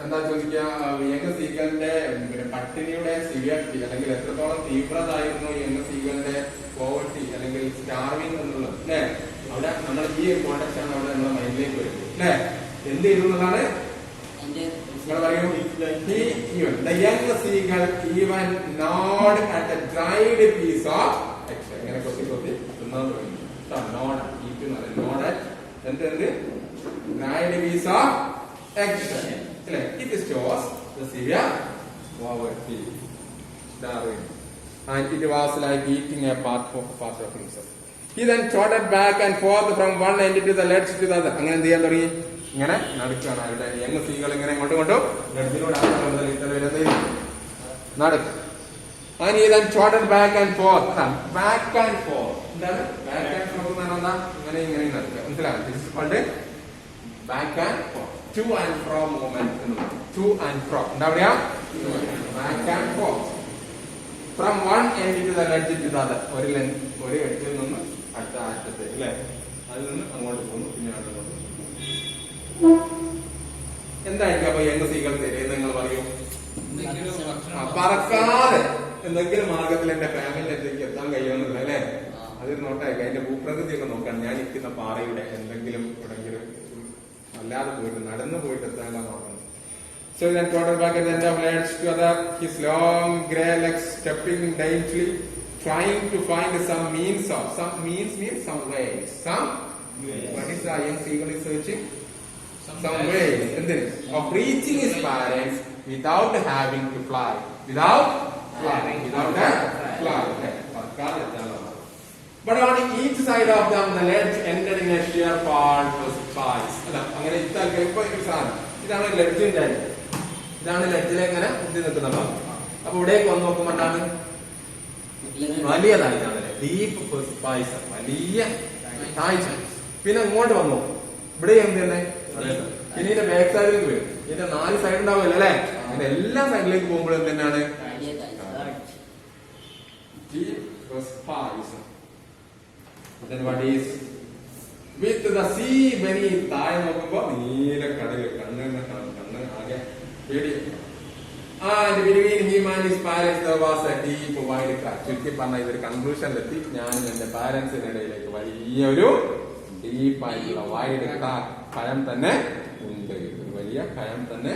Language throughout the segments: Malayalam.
എന്താ ചോദിക്കുക, യങ് സീഗലിന്റെ പട്ടിണിയുടെ സിവിയറിറ്റി അല്ലെങ്കിൽ എത്രത്തോളം തീവ്രതായിരുന്നു യങ് സീഗലിന്റെ പോവർട്ടി അല്ലെങ്കിൽ സ്റ്റാർവിംഗ് എന്നുള്ളത് അല്ലെ. അവിടെ നമ്മൾ ഈ ഒരു കോണ്ടക്സ്റ്റ് ആണ് അവിടെ നമ്മുടെ മൈൻഡിലേക്ക് വരുന്നത് അല്ലെ. എന്ത് ചെയ്തു എന്നുള്ളതാണ് നിങ്ങൾ പറയൂ. The young seagull even gnawed at a dried piece of egg. ഇങ്ങനെ കൊത്തി കൊത്തി തിന്നാൻ തുടങ്ങി. gnawed at എന്ത് dried piece of egg. It shows the severe poverty, starving, and it was like eating a part of himself. He then trotted back and forth from one end to the ledge to the other. അങ്ങനെ എന്ത് ചെയ്യാൻ തുടങ്ങി? ഇങ്ങനെ നടക്കുകയാണ്. അവരുടെ യങ് സീകൾ ഇങ്ങനെ അങ്ങോട്ടും ഇങ്ങോട്ടും ലെഡ്ജിലൂടെ നടക്കും. And he then trotted back and forth. Back and forth. എന്താണ് back and forth എന്ന് പറഞ്ഞാൽ ഇങ്ങനെ ഇങ്ങനെ നടക്കുക. മനസ്സിലായോ? This is called back and forth. To and fro movement. To and fro. എന്താ പറയാ? Back and forth. From one end to the ledge to the other. ഒരു എഡ്ജിൽ നിന്ന് അടുത്ത അറ്റത്ത് അല്ലേ, അതിൽ നിന്ന് അങ്ങോട്ട് പോകുന്നു, പിന്നെ അങ്ങോട്ട്. എന്തായിരിക്കും അപ്പൊ യങ് സീകൾ തരുന്നത്? നിങ്ങൾ പറയൂ. പറക്കാതെ എന്തെങ്കിലും മാർഗത്തിൽ എന്റെ ഫാമിലി അടുത്തേക്ക് എത്താൻ കഴിയുമെന്നില്ല അല്ലെ. അത് നോട്ടായിരിക്കും. അതിന്റെ ഭൂപ്രകൃതിയൊക്കെ നോക്കാൻ ഞാൻ ഇരിക്കുന്ന പാറയുടെ എന്തെങ്കിലും എവിടെങ്കിലും അല്ലാതെ പോയിട്ട് നടന്നു പോയിട്ട് എത്താനുള്ള നോക്കണം. So then trotted back at the end of ledge to other, his long grey legs stepping daintily, trying to find some means some ways. What is the young seagull is searching? Some ways of reaching his parents without having to fly. Without flying. But on each side of them, the ledge ended in a sheer fall precipice. അങ്ങനെ ഇതാണ് ലെഡ്ജിന്റെ, ഇതാണ് ലെഡ്ജിലേക്ക് ഇങ്ങനെ കുത്തി നിൽക്കുന്ന ഭാഗം. അപ്പൊ ഇവിടേക്ക് വന്ന് നോക്കുമ്പോൾ എന്താണ് വലിയതായിട്ടാണ് ഡീപ്പ് precipice, വലിയ താഴ്ച. പിന്നെ ഇങ്ങോട്ട് വന്നു ഇവിടെ എന്ത് തന്നെ, പിന്നെ ഇതിന്റെ ബാക്ക് സൈഡിലേക്ക് വരും. ഇതിന്റെ 4 സൈഡ് ഉണ്ടാവില്ല അല്ലെ. ഇതിന്റെ എല്ലാ സൈഡിലേക്ക് പോകുമ്പോൾ എന്താണ് deep precipice. Then what is with the sea beneath? താഴെ നോക്കുമ്പോ നീല കടല്, കണ്ണ് ആകെ പേടി. And between him and his parents there was a deep wide crack. ചുരുക്കി പറഞ്ഞ ഇതൊരു കൺക്ലൂഷനിലെത്തി. ഞാനും എന്റെ പാരന്റ്സിനിടയിലേക്ക് വലിയൊരു ഡീപ്പായിട്ടുള്ള വൈഡ് ക്രാക്ക്, കയം തന്നെ ഉണ്ട്, ഒരു വലിയ കയം തന്നെ.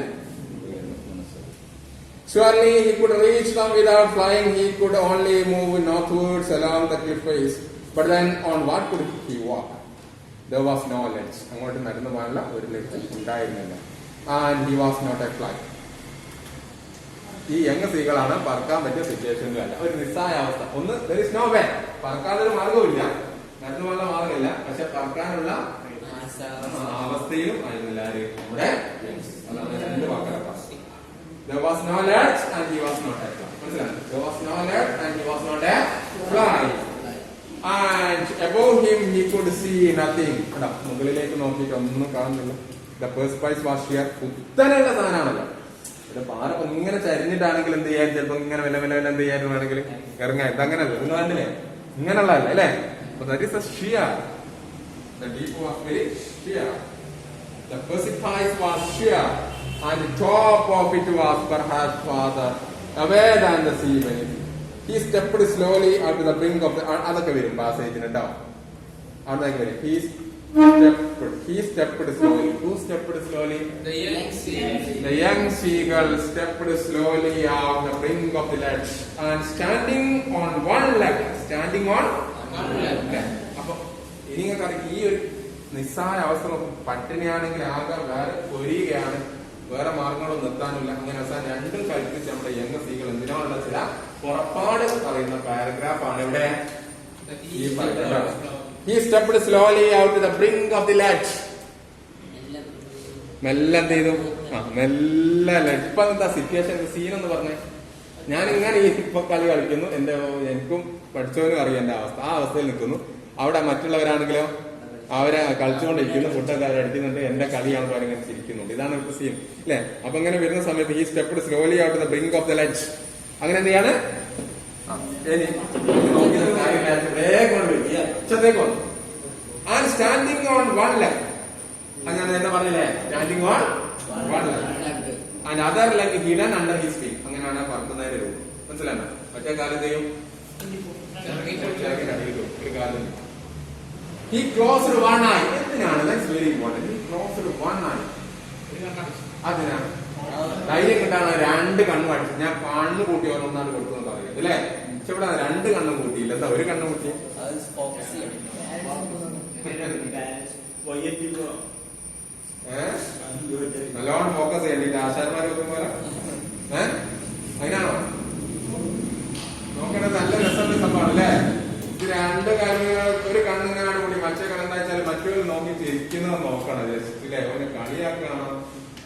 Surely he could reach them without flying. He could only move northwards along the cliff face. But then on what could he walk? There was no ledge. അങ്ങോട്ട് നടന്നു പോകാനുള്ള ഒരു ledge ഉണ്ടായിരുന്നില്ല. And he was not a fly. ഈ യങ് സീകളാണ് പറക്കാൻ പറ്റിയ സിറ്റുവേഷനിലല്ല, ഒരു നിസ്സായ അവസ്ഥ. ഒന്ന് there is no way, പറക്കാനൊരു മാർഗമില്ല, നടന്നു പോകാനുള്ള മാർഗമില്ല, പക്ഷെ പറക്കാനുള്ള അവസ്ഥയിലും ആയിരുന്നില്ല നമ്മുടെ രണ്ട് വാക്കുകളെ. There was no ledge and he was not a fly. മനസ്സിലായി? There was no ledge and he was not a fly. And above him he could see nothing. മുകളിലേക്ക് നോക്കിയിട്ട് ഒന്നും കാണുന്നില്ല. The precipice was sheer. കുത്തനെയുള്ള സാധനമാണല്ലോ. ഇത് പാറ ഇങ്ങനെ ചരിഞ്ഞിട്ടാണെങ്കിൽ എന്ത് ചെയ്യാൻ, ചിലപ്പോ ഇങ്ങനെ വില എന്ത് ചെയ്യാനാണെങ്കിൽ ഇറങ്ങാൻ. ഇതങ്ങനെ വെറുതെ കണ്ടില്ലേ, ഇങ്ങനെയുള്ളതല്ല അല്ലേ. That is a sheer. The deep was very sheer. The precipice was sheer and the top of it was perhaps farther away than the sea beneath. He stepped slowly out to the brink of the. അതൊക്കെ വരും പാസേജിന് കേട്ടോ. അതൊക്കെ വരും. He stepped slowly. Who stepped slowly? The young seagull. The young seagull stepped slowly out the brink of the ledge and standing on one leg. അപ്പൊ ഇനി നിങ്ങൾക്ക് ഈ ഒരു നിസ്സായ അവസ്ഥ നോക്കും. പട്ടിണിയാണെങ്കിൽ ആകെ വേറെ പൊരിയുകയാണ്, വേറെ മാർഗങ്ങളൊന്നും നിർത്താനില്ല. അങ്ങനെ അവസാനം രണ്ടും കൽപ്പിച്ച് നമ്മുടെ യങ് സീകൾ എന്തിനാണുള്ള ചില പുറപ്പാട് പറയുന്ന പാരഗ്രാഫാണ് ഇവിടെ. He stepped slowly out to the brink of the ledge. മെല്ലെ എന്ത് ചെയ്തു? മെല്ലെ ലെഡ്ജ്. ഇപ്പൊ എന്താ സിറ്റുവേഷൻ, സീൻ എന്ന് പറഞ്ഞേ. ഞാൻ ഇങ്ങനെ ഇപ്പൊ കളി കളിക്കുന്നു, എനിക്കും പഠിച്ചവനും അറിയാം എന്റെ അവസ്ഥ. ആ അവസ്ഥയിൽ നിൽക്കുന്നു. അവിടെ മറ്റുള്ളവരാണെങ്കിലോ അവരെ കളിച്ചുകൊണ്ടിരിക്കുന്നു, ഫുഡൊക്കെ അടിക്കുന്നുണ്ട്, എന്റെ കളിയാണ് ഇങ്ങനെ ചിരിക്കുന്നുണ്ട്. ഇതാണ് ഇപ്പൊ സീൻ അല്ലെ. അപ്പൊ ഇങ്ങനെ വരുന്ന സമയത്ത് he stepped slowly out to the brink of the ledge. അങ്ങനെ എന്ത് ചെയ്യാണ്? And standing on one leg. അങ്ങനെ തന്നെ പറഞ്ഞില്ലേ, standing on one leg. And other leg hidden under his feet. അങ്ങനെയാണ് പറക്കുന്നതിന്റെ രൂപം. മനസ്സിലായോ? മറ്റേ കാലം ചെയ്യും. ഒരു കാലം. He closed one eye. എന്തിനാണ്? That's very important. He closed one eye. അതിനാണ് ധൈര്യം കിട്ടാണ് രണ്ട് കണ്ണും അടിച്ചു. ഞാൻ കണ്ണ് കൂട്ടി ഒന്നാണ് കൊടുക്കുന്നത് അറിയാം അല്ലേ? പക്ഷെ ഇവിടെ രണ്ട് കണ്ണും കൂട്ടിയില്ല. എന്താ ഒരു കണ്ണും കൂട്ടി? നല്ലോണം ഫോക്കസ് ചെയ്യണ്ട. ആശാന്മാർ വെക്കുമ്പോൾ അതിനാണോ നോക്കേണ്ടത്? നല്ല രസമുള്ള സംഭവമാണ് അല്ലേ? ഇത് രണ്ട് കാര്യങ്ങൾ ഒരു കണ്ണിങ്ങാണ് കൂടി മറ്റേ കണ്ണെന്താ വെച്ചാൽ മറ്റൊരു നോക്കി ചിരിക്കുന്നത് നോക്കണം. ജസ്റ്റ് അല്ലേ? അവന് കളിയാക്കുകയാണോ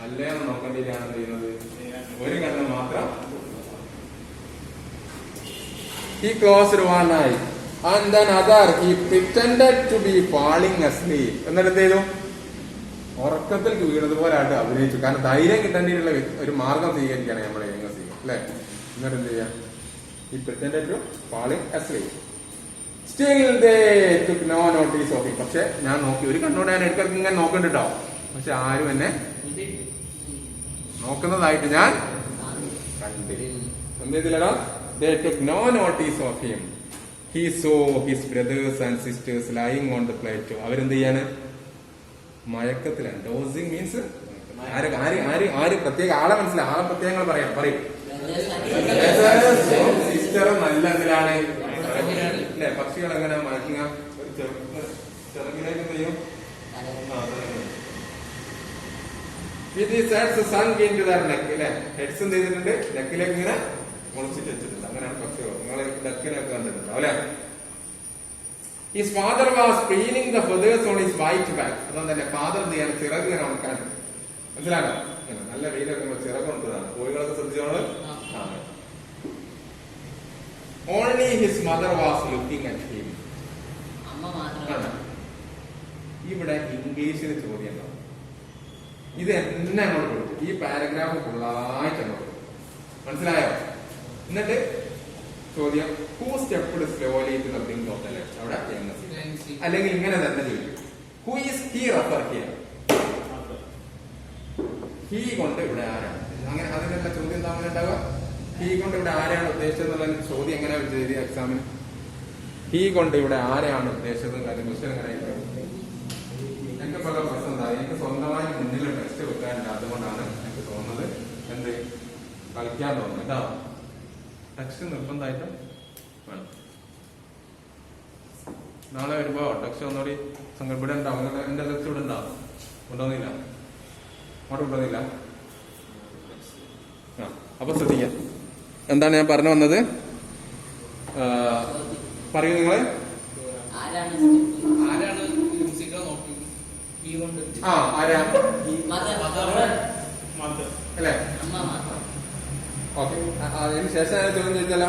അല്ലേന്ന് നോക്കേണ്ടിയിട്ടാണ് ചെയ്യുന്നത്. ഒരു കണ്ണ് മാത്രം. He closed one eye and then other he pretended to be falling asleep. എന്നിട്ട് എന്ത് ചെയ്തു? ഉറക്കത്തിൽ വീണത് പോലെ ആയിട്ട് അഭിനയിച്ചു. കാരണം ധൈര്യം കിട്ടേണ്ടിയിട്ടുള്ള ഒരു മാർഗം സ്വീകരിക്കുകയാണ് നമ്മളെ ചെയ്യുക അല്ലെ? എന്നിട്ട് എന്ത് ചെയ്യാം? He pretended to falling asleep. Still they took no notice of him. പക്ഷെ ഞാൻ നോക്കി, ഒരു കണ്ണോടെ ഞാൻ ഇടയ്ക്കിടയ്ക്ക് ഇങ്ങനെ നോക്കണ്ടിട്ടോ. പക്ഷെ ആരും എന്നെ നോക്കുന്നതായിട്ട് ഞാൻ കണ്ടില്ല. എന്ത് ചെയ്തില്ലടാ? They took no notice of him. He saw his brothers and sisters lying on the plateau. അവരെന്ത് ചെയ്യാണ്? മയക്കത്തിലാണ്. ഡോസിങ് മീൻസ് ആര് പ്രത്യേക ആളെ മനസ്സിലായി? ആളെ പ്രത്യേകങ്ങൾ പറയാം. പറയും. സിസ്റ്റർ നല്ല എന്തിലാണ് അല്ലെ? പക്ഷികൾ എങ്ങനെ മയക്കുക? ഒരു ചെറുകിലേക്ക് ചെയ്യും. സങ്ക് ഇൻടു ദർ നെക്ക് അല്ലെ? ഹെഡ്സ് എന്ത് ചെയ്തിട്ടുണ്ട്? നെക്കിലേക്ക് ഇങ്ങനെ മുളച്ചിട്ട് വെച്ചിട്ടുണ്ട്. അങ്ങനെയാണ് പക്ഷികൾ. നിങ്ങൾ നെക്കിനൊക്കെ കണ്ടിട്ടുണ്ടോ അല്ലെ? His father was preening the feathers on his white back. അതുകൊണ്ട് തന്നെ ഫാദർ എന്ത് ചെയ്യാൻ? ചിറക് ഇങ്ങനെ ഉണക്കാൻ. മനസ്സിലാണോ? നല്ല വെയിലൊക്കെ ചിറക് ഉണ്ടതാണ്. കോഴികളൊക്കെ ശ്രദ്ധിച്ചോളൂ. Only his mother was looking at him. ഇവിടെ ഇംഗ്ലീഷിന് ചോദ്യം ഉണ്ടാവും. ഇത് എന്നെ അങ്ങോട്ട് കൊടുത്തു. ഈ പാരഗ്രാഫ് ഫുള്ളായിട്ട് അങ്ങോട്ട് കൊടുത്തു. മനസ്സിലായോ? എന്നിട്ട് ചോദ്യം who stepped slowly to the brink of the left. അവിടെ അല്ലെങ്കിൽ ഇങ്ങനെ തന്നെ ചോദിക്കും. Who is he refer here? He കൊണ്ട് ഇവിടെ ആരാണ്? അങ്ങനെ അതിനുള്ള ചോദ്യം തമ്മിൽ ഉണ്ടാവുക. ഹീ കൊണ്ട് ഇവിടെ ആരെയാണ് ഉദ്ദേശിച്ചത് എന്നുള്ള ചോദ്യം എങ്ങനെ എഴുതിയ എക്സാമിന്? ഹീ കൊണ്ട് ഇവിടെ ആരെയാണ് ഉദ്ദേശിച്ചത്? കാര്യം ക്വസ്റ്റ്യൻ എങ്ങനെ എനിക്ക് പല പ്രശ്നം ഉണ്ടായി. എനിക്ക് സ്വന്തമായി മുന്നിൽ ടെസ്റ്റ് വെക്കാനുണ്ട്. അതുകൊണ്ടാണ് എനിക്ക് തോന്നുന്നത് എന്ത് കളിക്കാൻ തോന്നുന്നത് കേട്ടോ. ടെക്സ്റ്റ് നിർബന്ധമായിട്ടും വേണം. നാളെ വരുമ്പോ ടെക്സ്റ്റ് ഒന്നുകൂടി ഇവിടെ ഉണ്ടാവും. എന്റെ ടെക്സ്റ്റ് ഇവിടെ ഉണ്ടാവും. കൊണ്ടുവന്നില്ല, അങ്ങോട്ട് കൊണ്ടുവന്നില്ല. അപ്പൊ ശ്രദ്ധിക്കാം. എന്താണ് ഞാൻ പറഞ്ഞു വന്നത്? പറയൂ നിങ്ങള്. ആരാ അല്ലേ? ഓക്കെ. അതിന് ശേഷം ചോദ്യം ചോദിച്ചാലോ?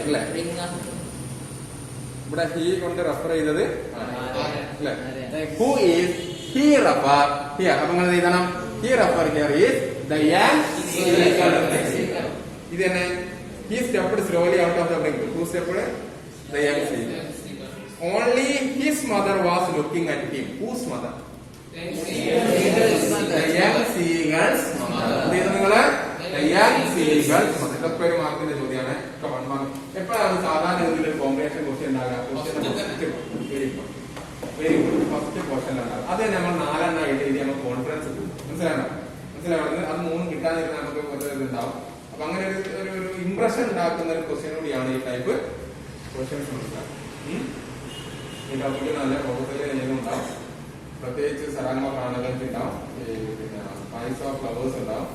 അല്ലേ? ഇവിടെ ഹീ കൊണ്ട് റെഫർ ചെയ്തത് അല്ലേ? Who is he refer here. അപ്പൊ നിങ്ങൾ എഴുതണം he refer here is the young seagull. ഇത് തന്നെ he stepped slowly out of the brink. Who stepped? The young seagull. Only his mother was looking at him. Whose mother? The young seagull's mother. നിങ്ങള് the young seagull's mother. ഇതൊക്കെ ഒരു മാർക്കിന്റെ ചോദ്യമാണ്. എപ്പോഴാണ് സാധാരണ ഇതിൽ കോമ്പിനേഷൻ ക്വസ്റ്റ്യൻ ഉണ്ടാകുക? Very good. ഫസ്റ്റ് ക്വസ്റ്റ്യൻ ഉണ്ടാകും. അത് നമ്മൾ 4 എഴുതി നമ്മൾ കോൺഫിഡൻസ് പോകും. മനസ്സിലാണോ? അത് 3 കിട്ടാതിരുന്ന നമുക്ക് ഇതുണ്ടാവും. അപ്പൊ അങ്ങനെ ഒരു ഇംപ്രഷൻ ഉണ്ടാക്കുന്ന ഒരു ക്വസ്റ്റ്യൻ കൂടിയാണ് ഈ ടൈപ്പ് ക്വസ്റ്റ്യൻസ്. മനസ്സിലാവും. ഈ ടോപ്പിക്ക് നല്ല ഫോക്കസിൽ ചെയ്യുന്നുണ്ടാവും. പ്രത്യേകിച്ച് സരാങ്ക പ്രാണകൾക്ക് ഉണ്ടാവും. പിന്നെ ഫൈസ് ഓഫ് ഫ്ലവേഴ്സ് ഉണ്ടാവും.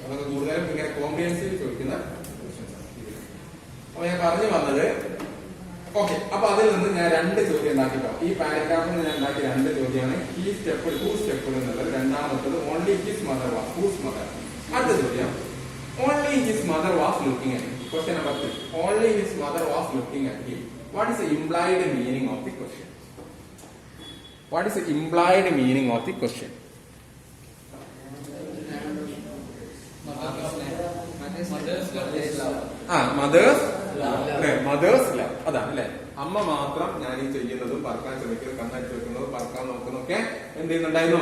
അതൊക്കെ കൂടുതലും ഇങ്ങനെ കോംപ്രിഹെൻസീവ് ചോദിക്കുന്ന ക്വസ്റ്റ്യൻസ് ആണ്. അപ്പൊ ഞാൻ പറഞ്ഞു വന്നത് ഓക്കെ. അപ്പൊ അതിൽ നിന്ന് ഞാൻ 2 ചോദ്യം ഉണ്ടാക്കിട്ടോ. ഈ പാരഗ്രാഫിൽ ഞാൻ ഉണ്ടാക്കിയ 2 ചോദ്യമാണ്. ഹീ സ്റ്റെപ്പ്, ഹൂ സ്റ്റെപ്പ് എന്നുള്ളത്. രണ്ടാമത്തത് only his mother was. Whose mother. അടുത്ത ചോദ്യം only his mother was looking at him. Question number 3. Only his mother was looking at him. What is the implied meaning of the question? What is the implied meaning of the question? Mother's mother's love അതാണ് അല്ലെ. അമ്മ മാത്രം ഞാൻ ഈ ചെയ്യുന്നതും പറക്കാൻ ശ്രമിക്കുന്നതും കണ്ണടിച്ച് വെക്കുന്നതും പറക്കാൻ നോക്കുന്നതൊക്കെ എന്ത് ചെയ്യുന്നുണ്ടായിരുന്നു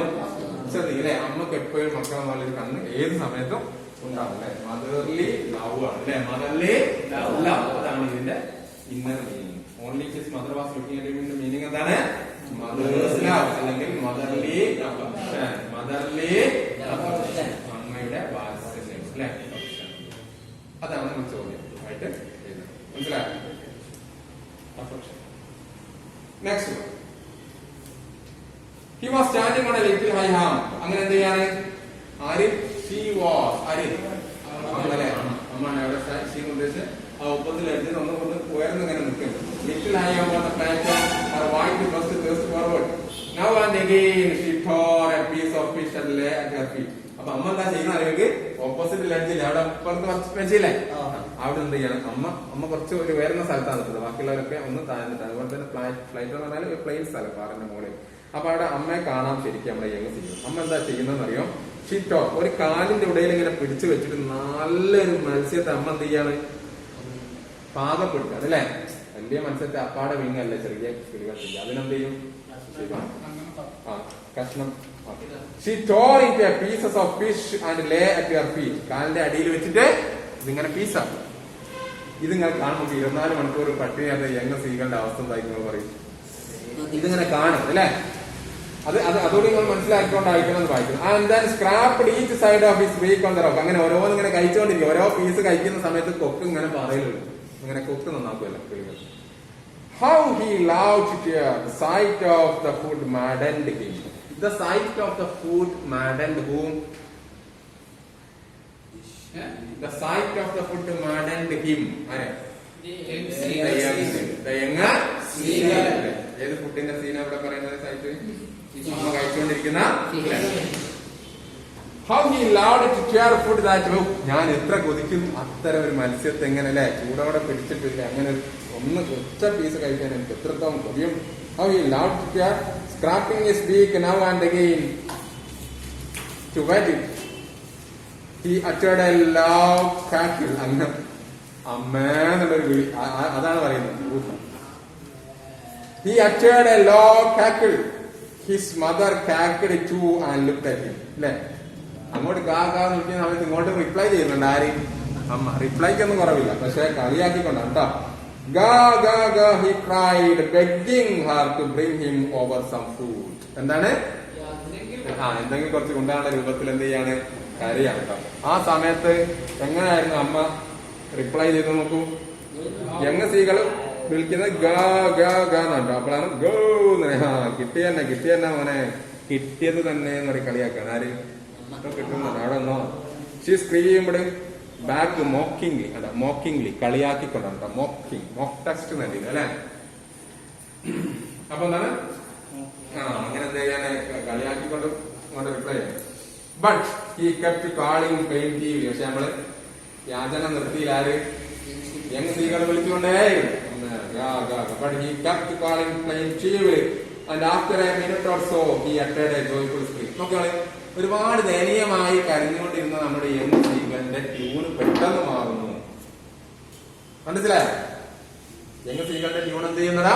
ശ്രദ്ധിക്കല്ലേ. അമ്മക്ക് എപ്പോഴും മക്കളെ നല്ലൊരു കണ്ണ് ഏത് സമയത്തും ഉണ്ടാവും അല്ലെ. മദർലി ലവ് ആണ് അല്ലെ. മദർലി ലവ് അതാണ് ഇതിന്റെ inner meaning. Only his mother was looking at him meaning എന്താണ്? മദേഴ്സ് ലവ് അല്ലെങ്കിൽ മദർലി അഫെക്ഷൻ. മദർലി അഫെക്ഷൻ അമ്മയുടെ വാത്സല്യം അല്ലെ. അതാണ് നമ്മൾ ചോദ്യം ആയിട്ട് മനസ്സിലായോ? Affection. Next he was standing on a little high ham. അങ്ങനെ എന്ത് ചെയ്യാണ്? ആര്? She was. ആര്? അമ്മല്ലേ. അമ്മയാണ് അവിടെ ഷീ ഉദ്ദേശിച്ച് ആ ഒപ്പത്തിൽ എടുത്ത് ഒന്ന് ഉയർന്ന് ഇങ്ങനെ നിൽക്കും. Little high ham on the platform her white first thrust forward. Now and again she tore a piece of fish and lay at her feet. അപ്പൊ അമ്മ എന്താ ചെയ്യുന്ന അറിയുക? ഓപ്പോസിറ്റ് ലഡ്ജില്ലേ അവിടെ പുറത്ത് കുറച്ച് ബെഞ്ചില്ലേ അവിടെ എന്ത് ചെയ്യണം? അമ്മ കുറച്ച് ഒരു ഉയർന്ന സ്ഥലത്താണ് നിൽക്കുന്നത്. ബാക്കിയുള്ളവരൊക്കെ ഒന്ന് താഴ്ന്നിട്ട്. അതുപോലെ തന്നെ ഫ്ലൈറ്റ് എന്ന് പറഞ്ഞാൽ പ്ലെയിൻ സ്ഥലം കാറിന്റെ മുകളിൽ. അപ്പൊ അവിടെ അമ്മയെ കാണാൻ ശരിക്കും നമ്മുടെ യങ് ചെയ്യും. അമ്മ എന്താ ചെയ്യുന്നതെന്ന് അറിയോ? ഷിറ്റോ ഒരു കാലിന്റെ ഉടയിൽ ഇങ്ങനെ പിടിച്ചു വെച്ചിട്ട് നല്ലൊരു മത്സ്യത്തെ അമ്മ എന്ത് ചെയ്യാണ്? പാകപ്പെടുത്തുക അല്ലേ. വലിയ മത്സ്യത്തെ അപ്പാടെ വിങ്ങല്ലേ ചെറിയ കിളികൾ ചെയ്യുക. അതിനെന്ത് ചെയ്യും? കഷ്ണം. She tore into pieces of fish and lay at your feet. കാലിന്റെ അടിയിൽ വെച്ചിട്ട് ഇതിങ്ങനെ പീസാണ്. ഇതിങ്ങനെ കാണുമ്പോൾ 24 മണിക്കൂർ പട്ടിണിയാത്ത യങ് സ്ത്രീകളുടെ അവസ്ഥ എന്തായിരിക്കും പറയും. ഇതിങ്ങനെ കാണും അല്ലെ. അതോടെ നിങ്ങൾ മനസ്സിലാക്കിക്കൊണ്ടായിരിക്കണം എന്ന് വായിക്കണം. And then scraped each side of his beak on the rock. അങ്ങനെ ഓരോന്ന് ഇങ്ങനെ കഴിച്ചുകൊണ്ടിരിക്കും. ഓരോ പീസ് കഴിക്കുന്ന സമയത്ത് കൊക്ക് ഇങ്ങനെ പറയലുള്ളൂ. ഇങ്ങനെ കൊക്ക് നന്നാക്കുമല്ലോ കിളികൾ. How he loved to hear the sight of the food maddened him. The sight of the food maddened whom? The sight of the food maddened him. The younger seagull. ഏത് ഫുഡിന്റെ സീന ഇവിടെ പറയുന്നത്? സൈറ്റ് അമ്മ കഴിച്ചുകൊണ്ടിരിക്കുന്ന. How he loved to share food that ഞാൻ എത്ര കൊതിക്കും അത്തരം ഒരു മത്സ്യത്തെ എങ്ങനെ അല്ലെ ചൂടോടെ പിടിച്ചിട്ടില്ല അങ്ങനെ ഒന്ന് ഒറ്റ പീസ് കഴിക്കാൻ എനിക്ക് എത്രത്തോളം കൊതിയും. How he loved to share scraping his beak now and again to wet it. He uttered a loud cackle. അങ്ങനെ അമ്മേന്നുള്ളൊരു വിളി അതാണ് പറയുന്നത്. He uttered a loud cackle. His mother cackled too and looked at him. അല്ലെ. അങ്ങോട്ട് കാന്ന് വിളിക്കുന്ന സമയത്ത് ഇങ്ങോട്ട് റിപ്ലൈ ചെയ്യുന്നുണ്ട്. ആര്? അമ്മ. റിപ്ലൈക്കൊന്നും കുറവില്ല, പക്ഷെ കളിയാക്കിക്കൊണ്ടാണ് കേട്ടോ. Ga ga ga he cried, begging her to bring him over some food. എന്താണ്? എന്തെങ്കിലും കുറച്ച് കൊണ്ടാണ് രൂപത്തിൽ എന്ത് ചെയ്യാണ്? കരയാണ് കേട്ടോ. ആ സമയത്ത് എങ്ങനെയായിരുന്നു അമ്മ റിപ്ലൈ ചെയ്ത് നോക്കൂ. യങ് സ്ത്രീകള് വിളിക്കുന്നത് ഗാ ഗാ ഗാ എന്നുണ്ടോ. അപ്പോഴാണ് ഗോ കിട്ടിയെന്നെ മോനെ കിട്ടിയത് തന്നെ എന്ന് പറയും. കളിയാക്കാണ്. ആര്? കിട്ടുന്നുണ്ട് അവിടെ ഒന്നോ. She screamed back mockingly. അല്ല മോക്കിംഗ്ലി കളിയാക്കിക്കൊണ്ടാണ്. മോക്ക് ടെസ്റ്റ് നൽകി അല്ലെ. അപ്പൊ എന്താണ് അങ്ങനെ എന്ത് ചെയ്യാൻ കളിയാക്കിക്കൊണ്ട് അങ്ങോട്ട് റിപ്ലൈ ചെയ്യാം. But he kept calling plaintive. പക്ഷെ നമ്മള് യാചന നിർത്തിയില്ല. ആര്? യങ് സ്ത്രീകൾ വിളിച്ചുകൊണ്ടേയിരുന്നു. But he kept calling plaintively and after a minute or so he uttered a joyful scream. നോക്കിയാളെ ഒരുപാട് ദയനീയമായി കരഞ്ഞുകൊണ്ടിരുന്ന നമ്മുടെ യങ് സ്ത്രീകളുടെ ട്യൂണ് പെട്ടെന്ന് മാറുന്നു. മനസ്സിലായോ? യങ് സ്ത്രീകളുടെ ട്യൂൺ എന്ത് ചെയ്യുന്നതാ?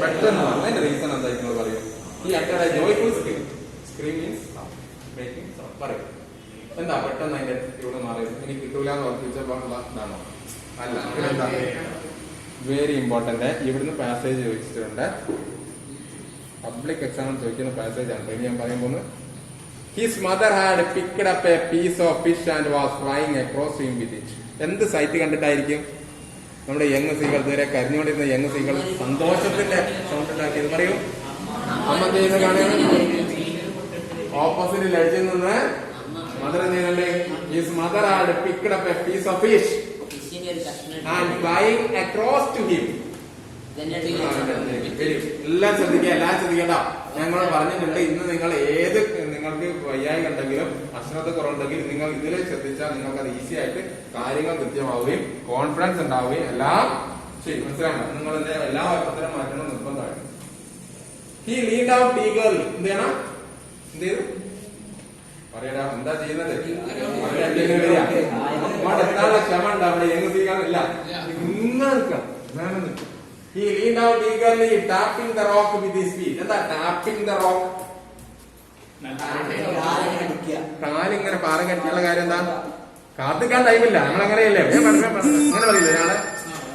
പെട്ടെന്ന് മാറുന്നു. അതിന്റെ റീസൺ എന്തായിരിക്കും പറയൂ. ഈ uttered a joyful scream. Scream means making sound. പറയൂ എന്താ പെട്ടെന്ന് അതിന്റെ ട്യൂണ് മാറിയത്? എനിക്ക് കിട്ടൂലെന്ന് ഓർപ്പിച്ചപ്പോ ഇതാണോ? അല്ല. എന്താ വെരി ഇമ്പോർട്ടന്റ്. ഇവിടുന്ന് പാസേജ് ചോദിച്ചിട്ടുണ്ട്. പബ്ലിക് എക്സാമിന് ചോദിക്കുന്ന പാസേജ് ആണ്. ഇനി ഞാൻ പറയാൻ പോകുന്നത്. His mother had picked up a piece of fish and was flying across him with it. എന്ത് സൈറ്റ് കണ്ടിട്ടായിരിക്കും നമ്മുടെ യങ് സ്ത്രീകൾ ഇതുവരെ കരഞ്ഞുകൊണ്ടിരുന്ന യങ് സ്ത്രീകൾ സന്തോഷത്തിന്റെ സൗണ്ട് ഉണ്ടാക്കിയത് പറയൂ. അമ്മ ചെയ്യുന്ന കാണുകയാണ്. ഓപ്പോസിറ്റ് ലഡ്ജിൽ നിന്ന് മദർ ചെയ്യുന്നുണ്ട്. His mother had picked up a piece of fish and flying across to him. എല്ലാം ശ്രദ്ധിക്കേണ്ട. ഞങ്ങൾ പറഞ്ഞിട്ടുണ്ട് ഇന്ന് നിങ്ങൾക്ക് വയ്യായി കണ്ടെങ്കിലും അശ്രദ്ധ കുറവുണ്ടെങ്കിൽ നിങ്ങൾ ഇതിൽ ശ്രദ്ധിച്ചാൽ നിങ്ങൾക്ക് അത് ഈസി ആയിട്ട് കാര്യങ്ങൾ കൃത്യമാവുകയും കോൺഫിഡൻസ് ഉണ്ടാവുകയും എല്ലാം ശരി മനസ്സിലാക്കണം. നിങ്ങൾ എല്ലാ അത്തരം മാറ്റണം നിർബന്ധമാണ്. He leaned out eagerly. എന്ത് ചെയ്യണം? എന്ത് ചെയ്തു? പറയടാ എന്താ ചെയ്യുന്നത്? അവിടെ എത്താനുള്ള ക്ഷമ ഉണ്ട് അവിടെ എങ്ങ് ചെയ്യാനില്ല. ഇങ്ങനെ നിൽക്കണം. He leaned out eagerly, tapping the rock with his feet. എന്താ tapping the rock? കാലിങ്ങനെ പാറ കെട്ടിയുള്ള കാര്യം എന്താ? കാത്തിക്കാൻ ടൈമില്ല. നമ്മളങ്ങനെയല്ലേ അങ്ങനെ പറയില്ലേ ഒരാളെ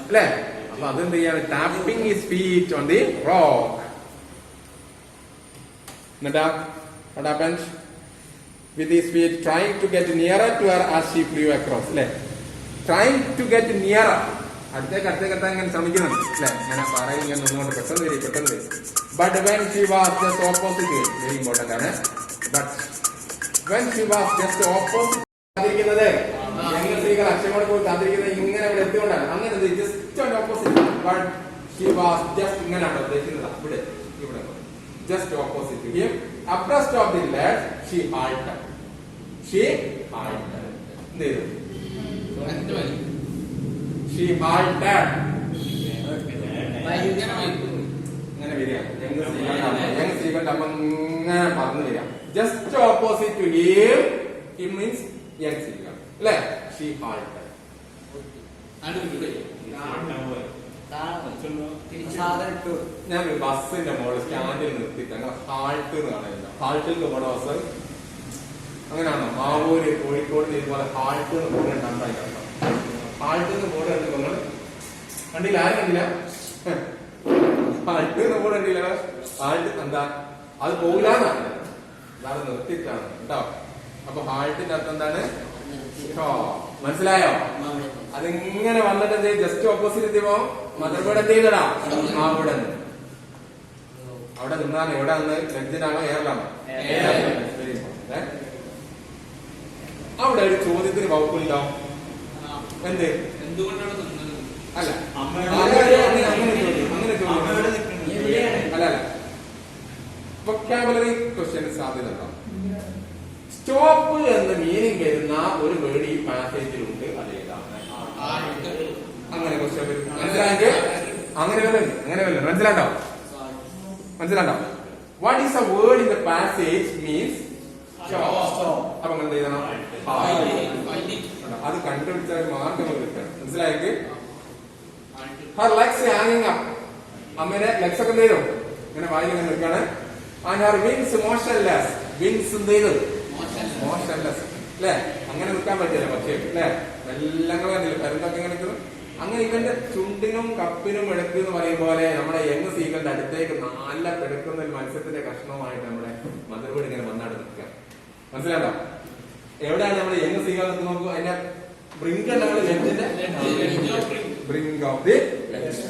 അല്ലേ? അപ്പൊ അതെന്ത് ചെയ്യാണ്? Tapping his feet on the rock. എന്നിട്ടാ what happened? With his feet trying to get nearer to her as she flew across. അല്ലേ? Trying to get nearer. അടുത്തേക്ക് എത്താൻ ഇങ്ങനെ ശ്രമിക്കുന്നുണ്ട് അല്ലെ? ഇങ്ങനെ പറയും ഇങ്ങനെ നിന്നുകൊണ്ട് പെട്ടെന്ന് വരും. But when she was just opposite, very important ആണ്. But when she was just opposite, കാത്തിരിക്കുന്നത് ഞങ്ങൾ സ്ത്രീകൾ അക്ഷരങ്ങളോട് പോയി കാത്തിരിക്കുന്നത് ഇങ്ങനെ ഇവിടെ എത്തിക്കൊണ്ടാണ്. അങ്ങനെ just opposite. But she was just ഇങ്ങനെയാണ് ഉദ്ദേശിക്കുന്നത്. ഇവിടെ just opposite to him. Abreast of the lad, she halted. എന്ത് ചെയ്തു? She halted. ഇങ്ങനെ വരിക. യങ് സ്ത്രീകളുടെ അമ്മ ഇങ്ങനെ പറന്നു വരിക. Just opposite to him. Him means young സ്ത്രീകൾ അല്ലേ? She halted. ഞാൻ ബസ്സിന്റെ മോള് സ്റ്റാൻഡിൽ നിർത്തിയിട്ട് ഞങ്ങൾ ഹാൾട്ട് എന്ന് കാണില്ല. ഹാൾട്ടിൽ നമ്മുടെ ബസ് അങ്ങനെയാണോ? മാവൂര് കോഴിക്കോട് ഇതുപോലെ ഹാൾട്ട് എന്ന് ബോർഡ് കണ്ടാൽ ഹാൾട്ട് എന്ന് ബോർഡ് കണ്ടു നിങ്ങൾ കണ്ടില്ല? ആരും കണ്ടില്ല? ഹാൾട്ട് എന്ന് ബോർഡ് കണ്ടില്ല? ഹാൾട്ട് എന്താ? അത് പോകില്ലാന്നാണ്, അല്ലാതെ നിർത്തിയിട്ടാണ് കേട്ടോ. അപ്പൊ ഹാൾട്ടിന്റെ അർത്ഥം എന്താണ്? മനസ്സിലായോ? അതിങ്ങനെ വന്നിട്ട് ജസ്റ്റ് ഓപ്പോസിറ്റ് എത്തിയപ്പോ മദർബോർഡ് എന്ത് ചെയ്തടാ? അവിടെ നിന്നാണ്. എവിടെ നിന്ന്? ലജ്ജിനാണോ എയറിലാണോ? അവിടെ ഒരു ചോദ്യത്തിന് വകുപ്പില്ലോ. എന്ത്? അല്ല അങ്ങനെ ചോദ്യം അല്ല വൊക്കാബുലറി ക്വസ്റ്റ്യന് സാധ്യത ഉണ്ടാവും. സ്റ്റോപ്പ് എന്ന മീനിങ് വരുന്ന ഒരു വേർഡ് ഈ പാസേജിലുണ്ട്. അതേതാണ്? അങ്ങനെ ക്വസ്റ്റ്യൻ വരും. മനസ്സിലായെങ്കിൽ അങ്ങനെ വല്ല മനസ്സിലാണ്ടോ? What is a word in the passage means അപ്പൊ എന്ത് ചെയ്യണം? അത് കണ്ടുപിടിച്ച ഒരു മാർഗം കിട്ടണം. മനസ്സിലായെങ്കിൽ ഹർ ലെഗ്സ് ഹാങ്ങിങ് അപ്പ്. അമ്മേനെ ലെഗ്സ് ഒക്കെ എന്ത് ചെയ്തു? ഇങ്ങനെ വായിൽ ഇങ്ങനെ നിൽക്കാണ്. And her wings motionless. Wings എന്ത് ചെയ്തു? മോഷൻലെസ് അല്ലെ? അങ്ങനെ നിൽക്കാൻ പറ്റില്ല പക്ഷേ അല്ലെ? എല്ലാം കണ്ടില്ല പരന്തൊക്കെ ഇങ്ങനെ നിൽക്കുന്നു. അങ്ങനെ ഇവന്റെ ചുണ്ടിനും കപ്പിനും എടുക്ക് എന്ന് പറയും പോലെ നമ്മുടെ യങ് സീകളുടെ അടുത്തേക്ക് നല്ല പെടുക്കുന്ന ഒരു മത്സ്യത്തിന്റെ കഷ്ണവുമായിട്ട് നമ്മുടെ മദർബേർഡ് ഇങ്ങനെ വന്നാട് നിൽക്കുക. മനസ്സിലാണ്ടോ? എവിടെയാണ് നമ്മുടെ യങ് സീകൾ നോക്കൂ. അതിന്റെ ബ്രിങ്ക് എന്താണ്? ലെഞ്ചിന്റെ ബ്രിങ്ക് ഓഫ് ദി ലെഞ്ച്.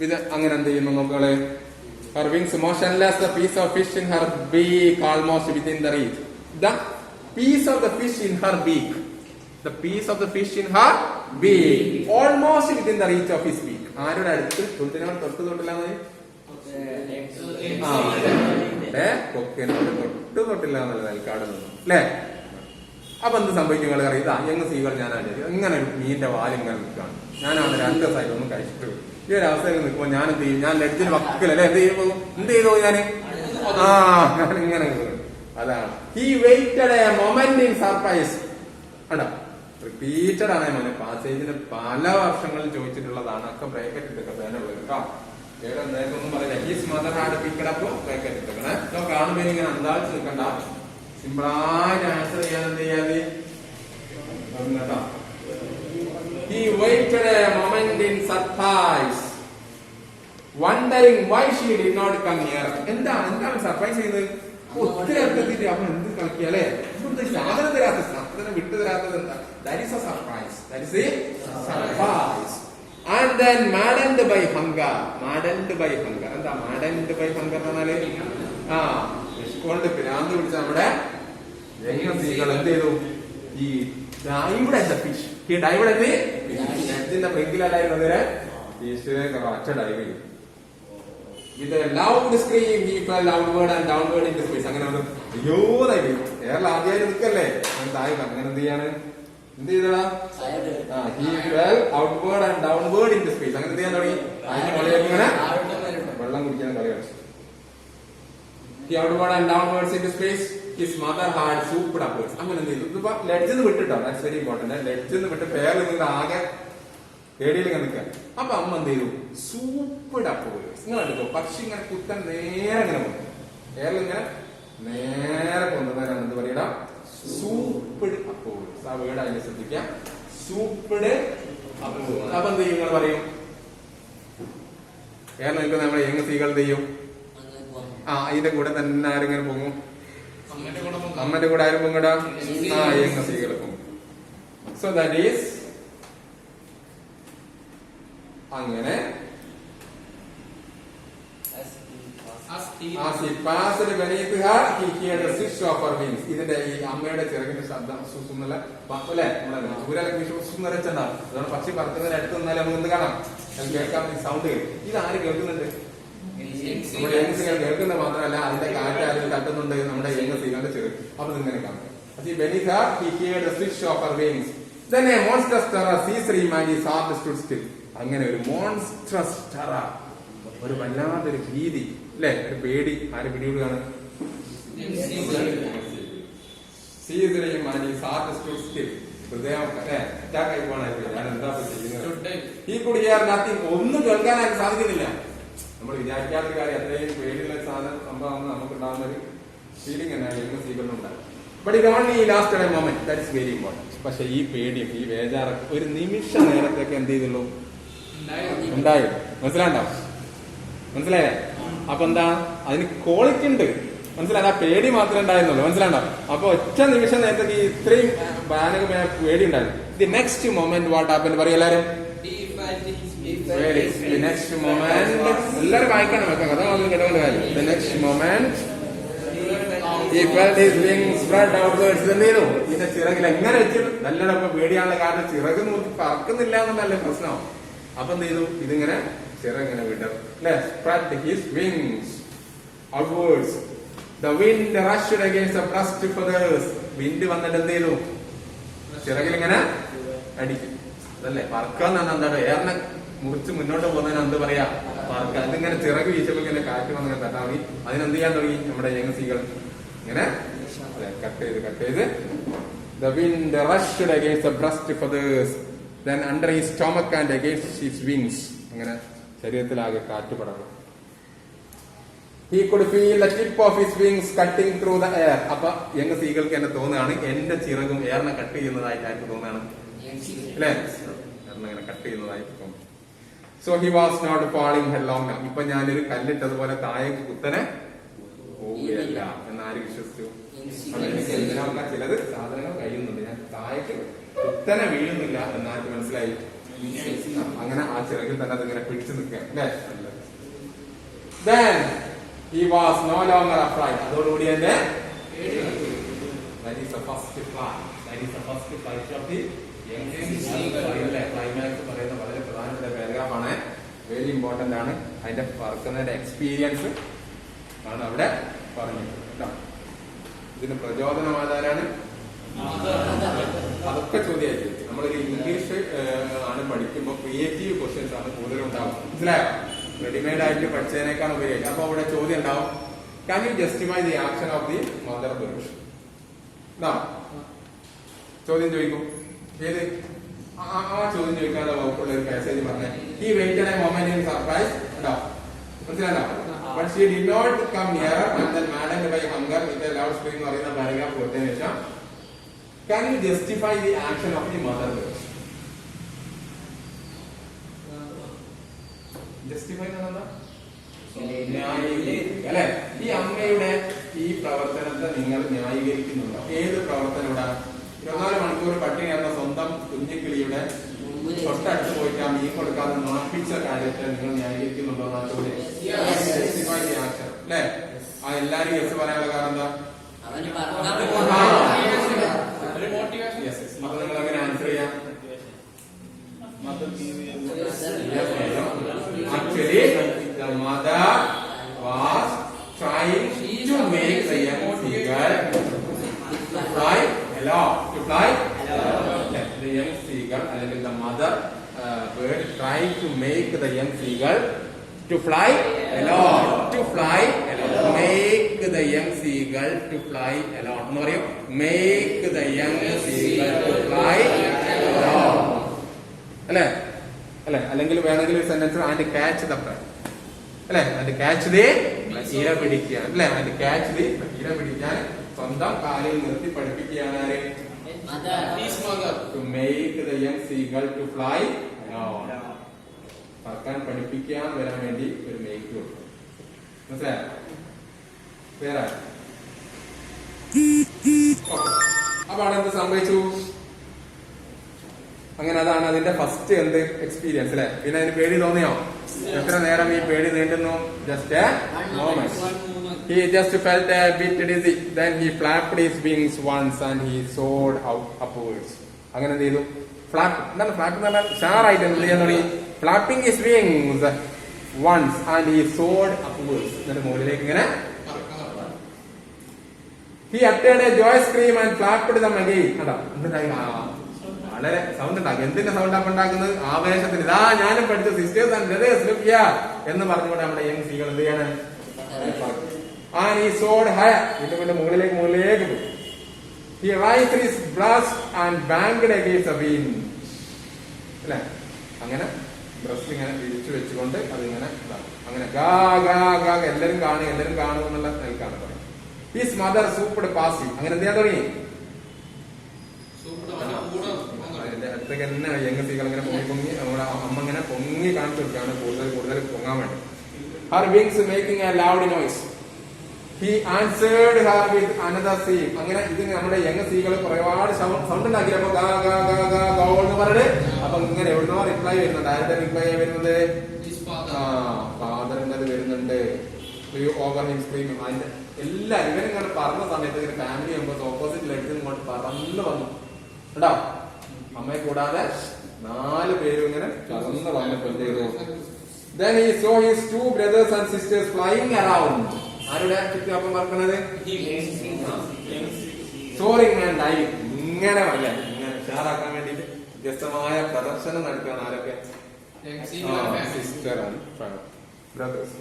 ഇത് അങ്ങനെ എന്ത് ചെയ്യുന്നു നോക്കളെ? Her wings motionless, the piece of fish in her beak almost within the reach. The piece of the fish in her beak. The piece of the fish in her beak. Almost within the reach of his beak. ആരുടെ അടുത്ത്? ചുണ്ടിനോട് തൊട്ടില്ലാന്ന്. കൊക്കിനോട് തൊട്ടില്ലാന്നല്ല നൽകാട് നിന്നു അല്ലേ? അപ്പൊ എന്ത് സംഭവിക്കും? നിങ്ങൾ അറിയാം. ഇതാ യങ് സീകൾ ഞാനാണ് ഇങ്ങനെ ഒരു മീനിന്റെ വാലിങ്ങനെ നിൽക്കുകയാണ്. ഞാനാണ് 2 സൈഡ് ഒന്നും കഴിച്ചിട്ട് ഈ ഒരു അവസ്ഥയിൽ നിൽക്കുമ്പോ ഞാൻ എന്ത് ചെയ്യും? ഞാൻ ലഡ്ജിൽ വക്കലല്ലേ എന്ത് ചെയ്തു ഞാന്? ഞാനിങ്ങനെ അതാണ്. He weighted a moment in surprise. കണ്ടോ? റിപ്പീറ്റഡ് ആണ് മോനെ. പാസേജിന് പല വർഷങ്ങളിൽ ചോദിച്ചിട്ടുള്ളതാണ്. ഒക്കെ ബ്രേക്കറ്റ് ഇട്ടൊക്കെ വേനുള്ളത് കേട്ടോ. വേറെ എന്തായാലും ഒന്നും പറയില്ല. His mother had picked up bracket ഇട്ടേക്കണേ. കാണുമ്പോ ഇങ്ങനെ അന്താളിച്ച് നിൽക്കണ്ട. സിമ്പിളായിട്ട് ആൻസർ ചെയ്യാൻ എന്ത് ചെയ്യാതെ കേട്ടോ. He waited a moment in surprise, wondering why she did not come near. എന്താണ് സർപ്രൈസ് ചെയ്യുന്നത്? ഒത്തിരി അർത്ഥത്തിട്ട് അവൻ എന്ത് കളിക്കല്ലേ? സാധനം വിട്ടു തരാത്തത് എന്താ? That is a surprise. And then maddened by hunger. എന്താ maddened by hunger എന്ന് പറഞ്ഞാല്? വിശുക്കൊണ്ട് പിരാന്ത് പിടിച്ച നമ്മുടെ സ്ത്രീകൾ എന്ത് ചെയ്തു? ഈ dived at the fish. He dived at the fish. നെറ്റിന്റെ ബ്രിങ്കിലല്ലായിരുന്നു ഫിഷിലേക്ക് ഒറ്റ ഡൈവ് ചെയ്തു. With a loud scream, he fell outward and downward into space. അങ്ങനെ വന്നു. അയ്യോ ദൈവമേ, കേരളം ആദ്യമായിട്ട് നിൽക്കല്ലേ? താഴെ അങ്ങനെ എന്ത് ചെയ്യാണ്? എന്ത് ചെയ്തടാ? He fell outward and downward into space. അങ്ങനെ എന്ത് ചെയ്യാൻ തുടങ്ങി? അതിന് കളിയാക്കി ഇങ്ങനെ വെള്ളം കുടിക്കാൻ കളി കളിച്ചു. He outward and downwards into space. His mother had swooped upwards. അങ്ങനെ എന്ത് ചെയ്തു? ഇതിപ്പോ ലെഡ്ജ് വിട്ടിട്ടോ, ദാറ്റ്സ് വെരി ഇമ്പോർട്ടന്റ്. ലെഡ്ജ് വിട്ട് പേരിൽ നിങ്ങൾ ആകെ പേടിയിൽ നിൽക്കുക. അപ്പൊ അമ്മ എന്ത് ചെയ്തു? സൂപ്ഡ് അപ്വേർഡ്സ്. നിങ്ങൾ കണ്ടോ, പക്ഷി ഇങ്ങനെ കുത്തൻ നേരെ ഇങ്ങനെ പോകും. പേരിൽ ഇങ്ങനെ നേരെ കൊണ്ടുവരാൻ എന്ത് പറയണം? സൂപ്ഡ് അപ്വേർഡ്സ്. ആ വേർഡ് അതിനെ ശ്രദ്ധിക്കാം. സൂപ്ഡ് അപ്വേർഡ്സ്. അപ്പൊ എന്ത് ചെയ്യും? നിങ്ങൾ പറയും ഏറെ നിൽക്കുന്ന നമ്മുടെ യങ് സ്ത്രീകൾ എന്ത് ചെയ്യും? ഇതിന്റെ കൂടെ തന്നെ ആരെങ്കിലും പോകും? അമ്മന്റെ കൂടെ ആരും പൊങ്ങടാ? യങ് സ്ത്രീകൾ പോകും. സോ ദാറ്റ് ഈസ് അങ്ങനെ ഇതിന്റെ ഈ അമ്മയുടെ ചിറകിന്റെ ശബ്ദം സുസുന്നല്ല അല്ലെ, അതുകൊണ്ട് പക്ഷി പറക്കുന്നതിന് അടുത്ത് നിന്നാലും നമുക്ക് എന്ത് കാണാം? കേൾക്കാൻ സൗണ്ട് ഇത് ആര് കേൾക്കുന്നുണ്ട്? നമ്മുടെ യങ് സ്ത്രീകൾ കേൾക്കുന്നത് മാത്രമല്ല, അതിന്റെ കാറ്റ് ആരും തട്ടുന്നുണ്ട് നമ്മുടെ യങ് സ്ത്രീകളുടെ ചിറക്. അപ്പൊ ഇങ്ങനെ കാണാം. അങ്ങനെ ഒരു മോൺസ്ട്രസ് ടെറർ, ഒരു വല്ലാത്തൊരു ഭീതി അല്ലെ, ഒരു പേടി ആര് പിടികൂടുകയാണ്? ഹൃദയം അറ്റാക്ക് ആയി പോകണായിരിക്കും. ഞാൻ എന്താ ചെയ്യുന്നത്? ഈ കുടിയേറിനകത്ത് ഒന്നും കേൾക്കാനായിട്ട് സാധിക്കുന്നില്ല. നമ്മൾ വിചാരിക്കാത്ത കാര്യം, അത്രയും പേടിയുള്ള സാധനം സംഭവം നമുക്ക് ഉണ്ടാകുന്ന ഒരു ഫീലിംഗ് തന്നെയാണ് യങ് സ്ത്രീകളിലുണ്ടാകും. ബട്ട് ഇത് only last A moment, that is very important. പക്ഷെ ഈ പേടിയും ഈ വേജാറൊക്കെ ഒരു നിമിഷ നേരത്തേക്ക് എന്ത് ചെയ്തുള്ളൂ? ഉണ്ടായി. മനസ്സിലായേ? അപ്പൊ എന്താ അതിന് ക്വാളിറ്റി ഉണ്ട്. മനസ്സിലായി? ആ പേടി മാത്രമേ ഉണ്ടായിരുന്നുള്ളൂ. മനസ്സിലാണ്ടോ? അപ്പൊ ഒറ്റ നിമിഷം നേരത്തേക്ക് ഇത്രയും ഭയാനകമായ പേടി ഉണ്ടായിരുന്നു. The next moment what happened പറയും എല്ലാരും? ദി നെക്സ്റ്റ് മൊമെന്റ് എല്ലാരും വായിക്കണം, കഥ മാത്രം കേട്ട കാര്യം. The next moment he felt his wings spread outwards. എന്ത് ചെയ്തു? ഇതിന്റെ ചിറകിൽ എങ്ങനെ വെച്ചു? നല്ലോണം പേടിയാണുള്ള കാരണം ചിറക് നോക്കി പറക്കുന്നില്ല എന്നല്ല പ്രശ്നം. അപ്പൊ എന്ത് ചെയ്തു? ഇതിങ്ങനെ ചിറകിങ്ങനെ വിടർ അല്ലെ, spread his wings outwards. The wind rushed against the breast feathers. Wind വന്നിട്ട് എന്ത് ചെയ്തു? ചിറകിൽ ഇങ്ങനെ അടിക്കും. അതല്ലേ പറക്കാന്ന് പറഞ്ഞാൽ എന്താണ്? ഏറെ മുറിച്ച് മുന്നോട്ട് പോകുന്നതിന് എന്ത് പറയാ? പറക്ക. അതിങ്ങനെ ചിറക് വീശപ്പോ ഇങ്ങനെ കാറ്റ് വന്നിങ്ങനെ തട്ടാൻ തുടങ്ങി. അതിനെന്ത് ചെയ്യാൻ തുടങ്ങി നമ്മുടെ യങ് സ്ത്രീകൾ? ഇങ്ങനെ കട്ട് ചെയ്ത് the wind rushed against the breast feathers, then under his stomach and against his wings. അങ്ങനെ ശരീരത്തിലാകെ കാറ്റ് പടർന്നു. He could feel the tip of his wings cutting through the air. അപ്പൊ യങ് സ്ത്രീകൾക്ക് എന്നെ തോന്നുകയാണ് എന്റെ ചിറകും എയറിനെ കട്ട് ചെയ്യുന്നതായിട്ട് ആർക്ക് തോന്നുകയാണ്? അല്ലെ, എയറിനെ കട്ട് ചെയ്യുന്നതായിട്ട് തോന്നുന്നു. So he was not falling headlong. ഇപ്പൊ ഞാനൊരു കല്ലിട്ടതുപോലെ താഴേക്ക് കുത്തനെ പോവുകയല്ല എന്നാര് വിശ്വസിച്ചു? എനിക്ക് എന്തിനാ ചിലത് സാധനങ്ങൾ കഴിയുന്നുണ്ട്, ഞാൻ താഴേക്ക് കുത്തനെ വീഴുന്നില്ല എന്നാർക്ക് മനസ്സിലായി? അങ്ങനെ ആ ചിറകിൽ തന്നെ അതിങ്ങനെ പിടിച്ചു നിൽക്കുക അല്ലേ. Then he was no longer afraid. അതോടുകൂടി എന്റെ that is the first flight. That is the first flight of the young seagull. Climax പറയുന്ന വളരെ പ്രധാനപ്പെട്ട പാരഗ്രാഫാണ്, വെരി ഇമ്പോർട്ടന്റ് ആണ്. അതിന്റെ പറക്കുന്നതിന്റെ എക്സ്പീരിയൻസ് ആണ് അവിടെ പറഞ്ഞത്. ഇതിന് പ്രചോദനമാതാരാണ്? അതൊക്കെ ചോദ്യമായിട്ട് നമ്മളൊരു ഇംഗ്ലീഷ് ആണ് പഠിക്കുമ്പോൾ ക്രിയേറ്റീവ് ക്വസ്റ്റ്യൻസ് ആണ് കൂടുതലും ഉണ്ടാവും. മനസ്സിലായോ? റെഡിമെയ്ഡ് ആയിട്ട് പഠിച്ചതിനേക്കാൾ ഉപയോഗിക്കും. അപ്പൊ അവിടെ ചോദ്യം ഉണ്ടാവും, can you justify the action of the mother bird? ചോദ്യം ചോദിക്കും. ഏത് ആ ചോദ്യം ചോദിക്കാതെ വകുപ്പുള്ള ഒരു മെസ്സേജ് പറഞ്ഞ he waited a moment in surprise. മനസ്സിലായോ? But she did not come nearer and then maddened by hunger with a loud scream എന്ന് പറയുന്ന പാരഗ്രാഫ് കൊടുത്തതിന് ശേഷം can you justify the action of the mother bird? Justify അല്ലെ, ഈ അമ്മയുടെ ഈ പ്രവർത്തനത്തെ നിങ്ങൾ ന്യായീകരിക്കുന്നുണ്ടോ? ഏത് പ്രവർത്തനം? ഇവിടെ 24 മണിക്കൂർ പട്ടിണി എന്ന സ്വന്തം കുഞ്ഞിക്കിളിയുടെ തൊട്ടടുത്ത് പോയിട്ട് ആ മീൻ കൊടുക്കാതെ നാട്ടിച്ച കാര്യത്തെ നിങ്ങൾ ന്യായീകരിക്കുന്നുണ്ടോ എന്നാണ് ചോദ്യം. ജസ്റ്റിഫൈ ദി ആക്ഷൻ അല്ലെ. ആ എല്ലാരും യെസ് പറയാനുള്ള കാരണം എന്താ? അപ്പൊ നിങ്ങൾ എങ്ങനെ ആൻസർ ചെയ്യാം? Actually, the mother was trying to make the young seagull fly along. To fly along. The young seagull, അല്ലെങ്കിൽ the mother bird trying to make the young seagull To fly alone. To fly alone. Make the young seagull to fly alone. എന്ന് പറയും. Make the young seagull to fly alone. അല്ലേ? അല്ലെ? അല്ലെങ്കിൽ വേണമെങ്കിൽ ഒരു sentence and catch the prey. അല്ലെ? ആൻഡ് ക്യാച്ച് ദി ഇര പിടിക്കാൻ. അല്ലെ? ആൻഡ് ക്യാച്ച് ദി ഇര പിടിക്കാൻ സ്വന്തം കാലിൽ നിർത്തി പഠിപ്പിക്കുകയാണ് ആര്? To make the young seagull to fly alone. പറക്കാൻ പഠിപ്പിക്കാൻ വരാൻ വേണ്ടി ഒരു മേക്ക് കൊടുക്കും. മനസ്സിലായോ? വേറെ അപ്പൊ അവിടെ എന്ത് സംഭവിച്ചു? അങ്ങനെ അതാണ് അതിന്റെ ഫസ്റ്റ് എന്ത് എക്സ്പീരിയൻസ് അല്ലെ. പിന്നെ അതിന് പേടി തോന്നിയോ? എത്ര നേരം ഈ പേടി നീണ്ടുന്നു? Just a moment. He just felt a bit dizzy. Then he flapped his wings once and he soared out upwards. അങ്ങനെ എന്ത് ചെയ്തു? ഫ്ലാപ്പ്. എന്താണ് ഫ്ലാപ്പ് എന്ന് പറഞ്ഞാൽ? ഷാറായിട്ട് എന്ത് ചെയ്യാൻ തുടങ്ങി? Flapping his wings once and he soared upwards. എന്നിട്ട് മുകളിലേക്ക് ഇങ്ങനെ. He uttered a joyous scream and flapped them again. അതാ എന്തുണ്ടായി? വളരെ സൗണ്ട് ഉണ്ടാക്കും. എന്തിന്റെ സൗണ്ട് അപ്പൊ ഉണ്ടാക്കുന്നത്? ആവേശത്തിന്. ഇതാ ഞാനും പഠിച്ച sisters and brothers look here എന്ന് പറഞ്ഞുകൊണ്ട് നമ്മുടെ യങ് സ്ത്രീകൾ എന്ത് ചെയ്യാണ്? And he soared higher. ഇതിന്റെ മുകളിലേക്ക് പോയി. He raised his breast and banged against the wind. അല്ലെ? അങ്ങനെ ബ്രസ്റ്റ് ഇങ്ങനെ വിരിച്ചു വെച്ചുകൊണ്ട് അതിങ്ങനെ അങ്ങനെ ഗാ ഗാ ഗാ എല്ലാരും കാണും എന്നുള്ള നിൽക്കാണ് പറയും. His mother souped passing. അങ്ങനെ എന്ത് ചെയ്യാൻ തുടങ്ങി? അതിന്റെ അടുത്തേക്ക് തന്നെ യങ് സ്ത്രീകൾ ഇങ്ങനെ പൊങ്ങി നമ്മുടെ അമ്മ ഇങ്ങനെ പൊങ്ങി കാണിച്ചു കൊടുക്കുകയാണ് കൂടുതൽ പൊങ്ങാൻ വേണ്ടി. Her wings making a loud noise. He answered her with another scream. അങ്ങനെ ഇത് നമ്മുടെ യങ് സ്ത്രീകൾ ഒരുപാട് സൗണ്ട് ഉണ്ടാക്കിയപ്പോ ഗാ ഗാ ഗാ ഗാ ഗോ എന്ന് പറഞ്ഞത് അപ്പൊ ഇങ്ങനെ എവിടുന്നോ റിപ്ലൈ വരുന്നുണ്ട്. ആരുടെ റിപ്ലൈ വരുന്നത്? ഫാദറിന്റെ വരുന്നുണ്ട്. Over him screaming. അതിന്റെ എല്ലാരും ഇവരും ഇങ്ങനെ പറഞ്ഞ സമയത്ത് ഇങ്ങനെ ഫാമിലി മെമ്പേഴ്സ് ഓപ്പോസിറ്റ് ലെഗ് ഇങ്ങോട്ട് പറന്ന് വന്നു കേട്ടോ. അമ്മയെ കൂടാതെ 4 പേരും ഇങ്ങനെ പറന്ന് വന്നപ്പോ എന്ത് ചെയ്തു? Then he saw his 2 brothers and sisters flying around. ആരുടെ ചുറ്റും പറക്കുന്നത്? Soaring and diving. ഇങ്ങനെ വല്ല ഇങ്ങനെ ഉഷാറാക്കാൻ വേണ്ടിട്ട് വ്യത്യസ്തമായ പ്രദർശനം നടക്കുകയാണ്. ആരൊക്കെ? Sister and brothers.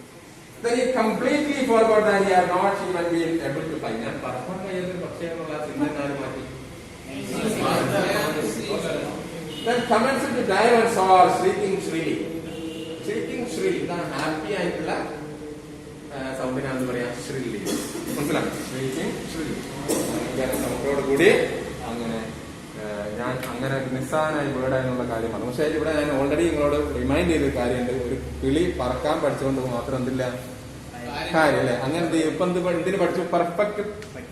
Then he completely forgot that he had not even been able to fly. ഞാൻ പറക്കാൻ കഴിയാത്ത പക്ഷേ എന്നുള്ള ചിന്തനാലും മാറ്റി. Then commenced to dive and soar, shrieking shrilly. Shrieking shrilly. ഇതാണ് ഹാപ്പി ആയിട്ടുള്ള സൗണ്ടിനാന്ന് പറയാ shrilly. മനസ്സിലായി? Shrieking shrilly. സൗണ്ടോട് കൂടി അങ്ങനെ ഞാൻ അങ്ങനെ നിസ്സാരനായി വേർഡായെന്നുള്ള കാര്യമാണ്. പക്ഷേ ഇവിടെ ഞാൻ ഓൾറെഡി നിങ്ങളോട് റിമൈൻഡ് ചെയ്ത കാര്യമുണ്ട്. ഒരു കിളി പറക്കാൻ പഠിച്ചുകൊണ്ട് മാത്രം എന്തില്ല കാര്യം അല്ലെ? അങ്ങനെ ഇപ്പൊ എന്തിന് പഠിച്ചു? പെർഫെക്റ്റ്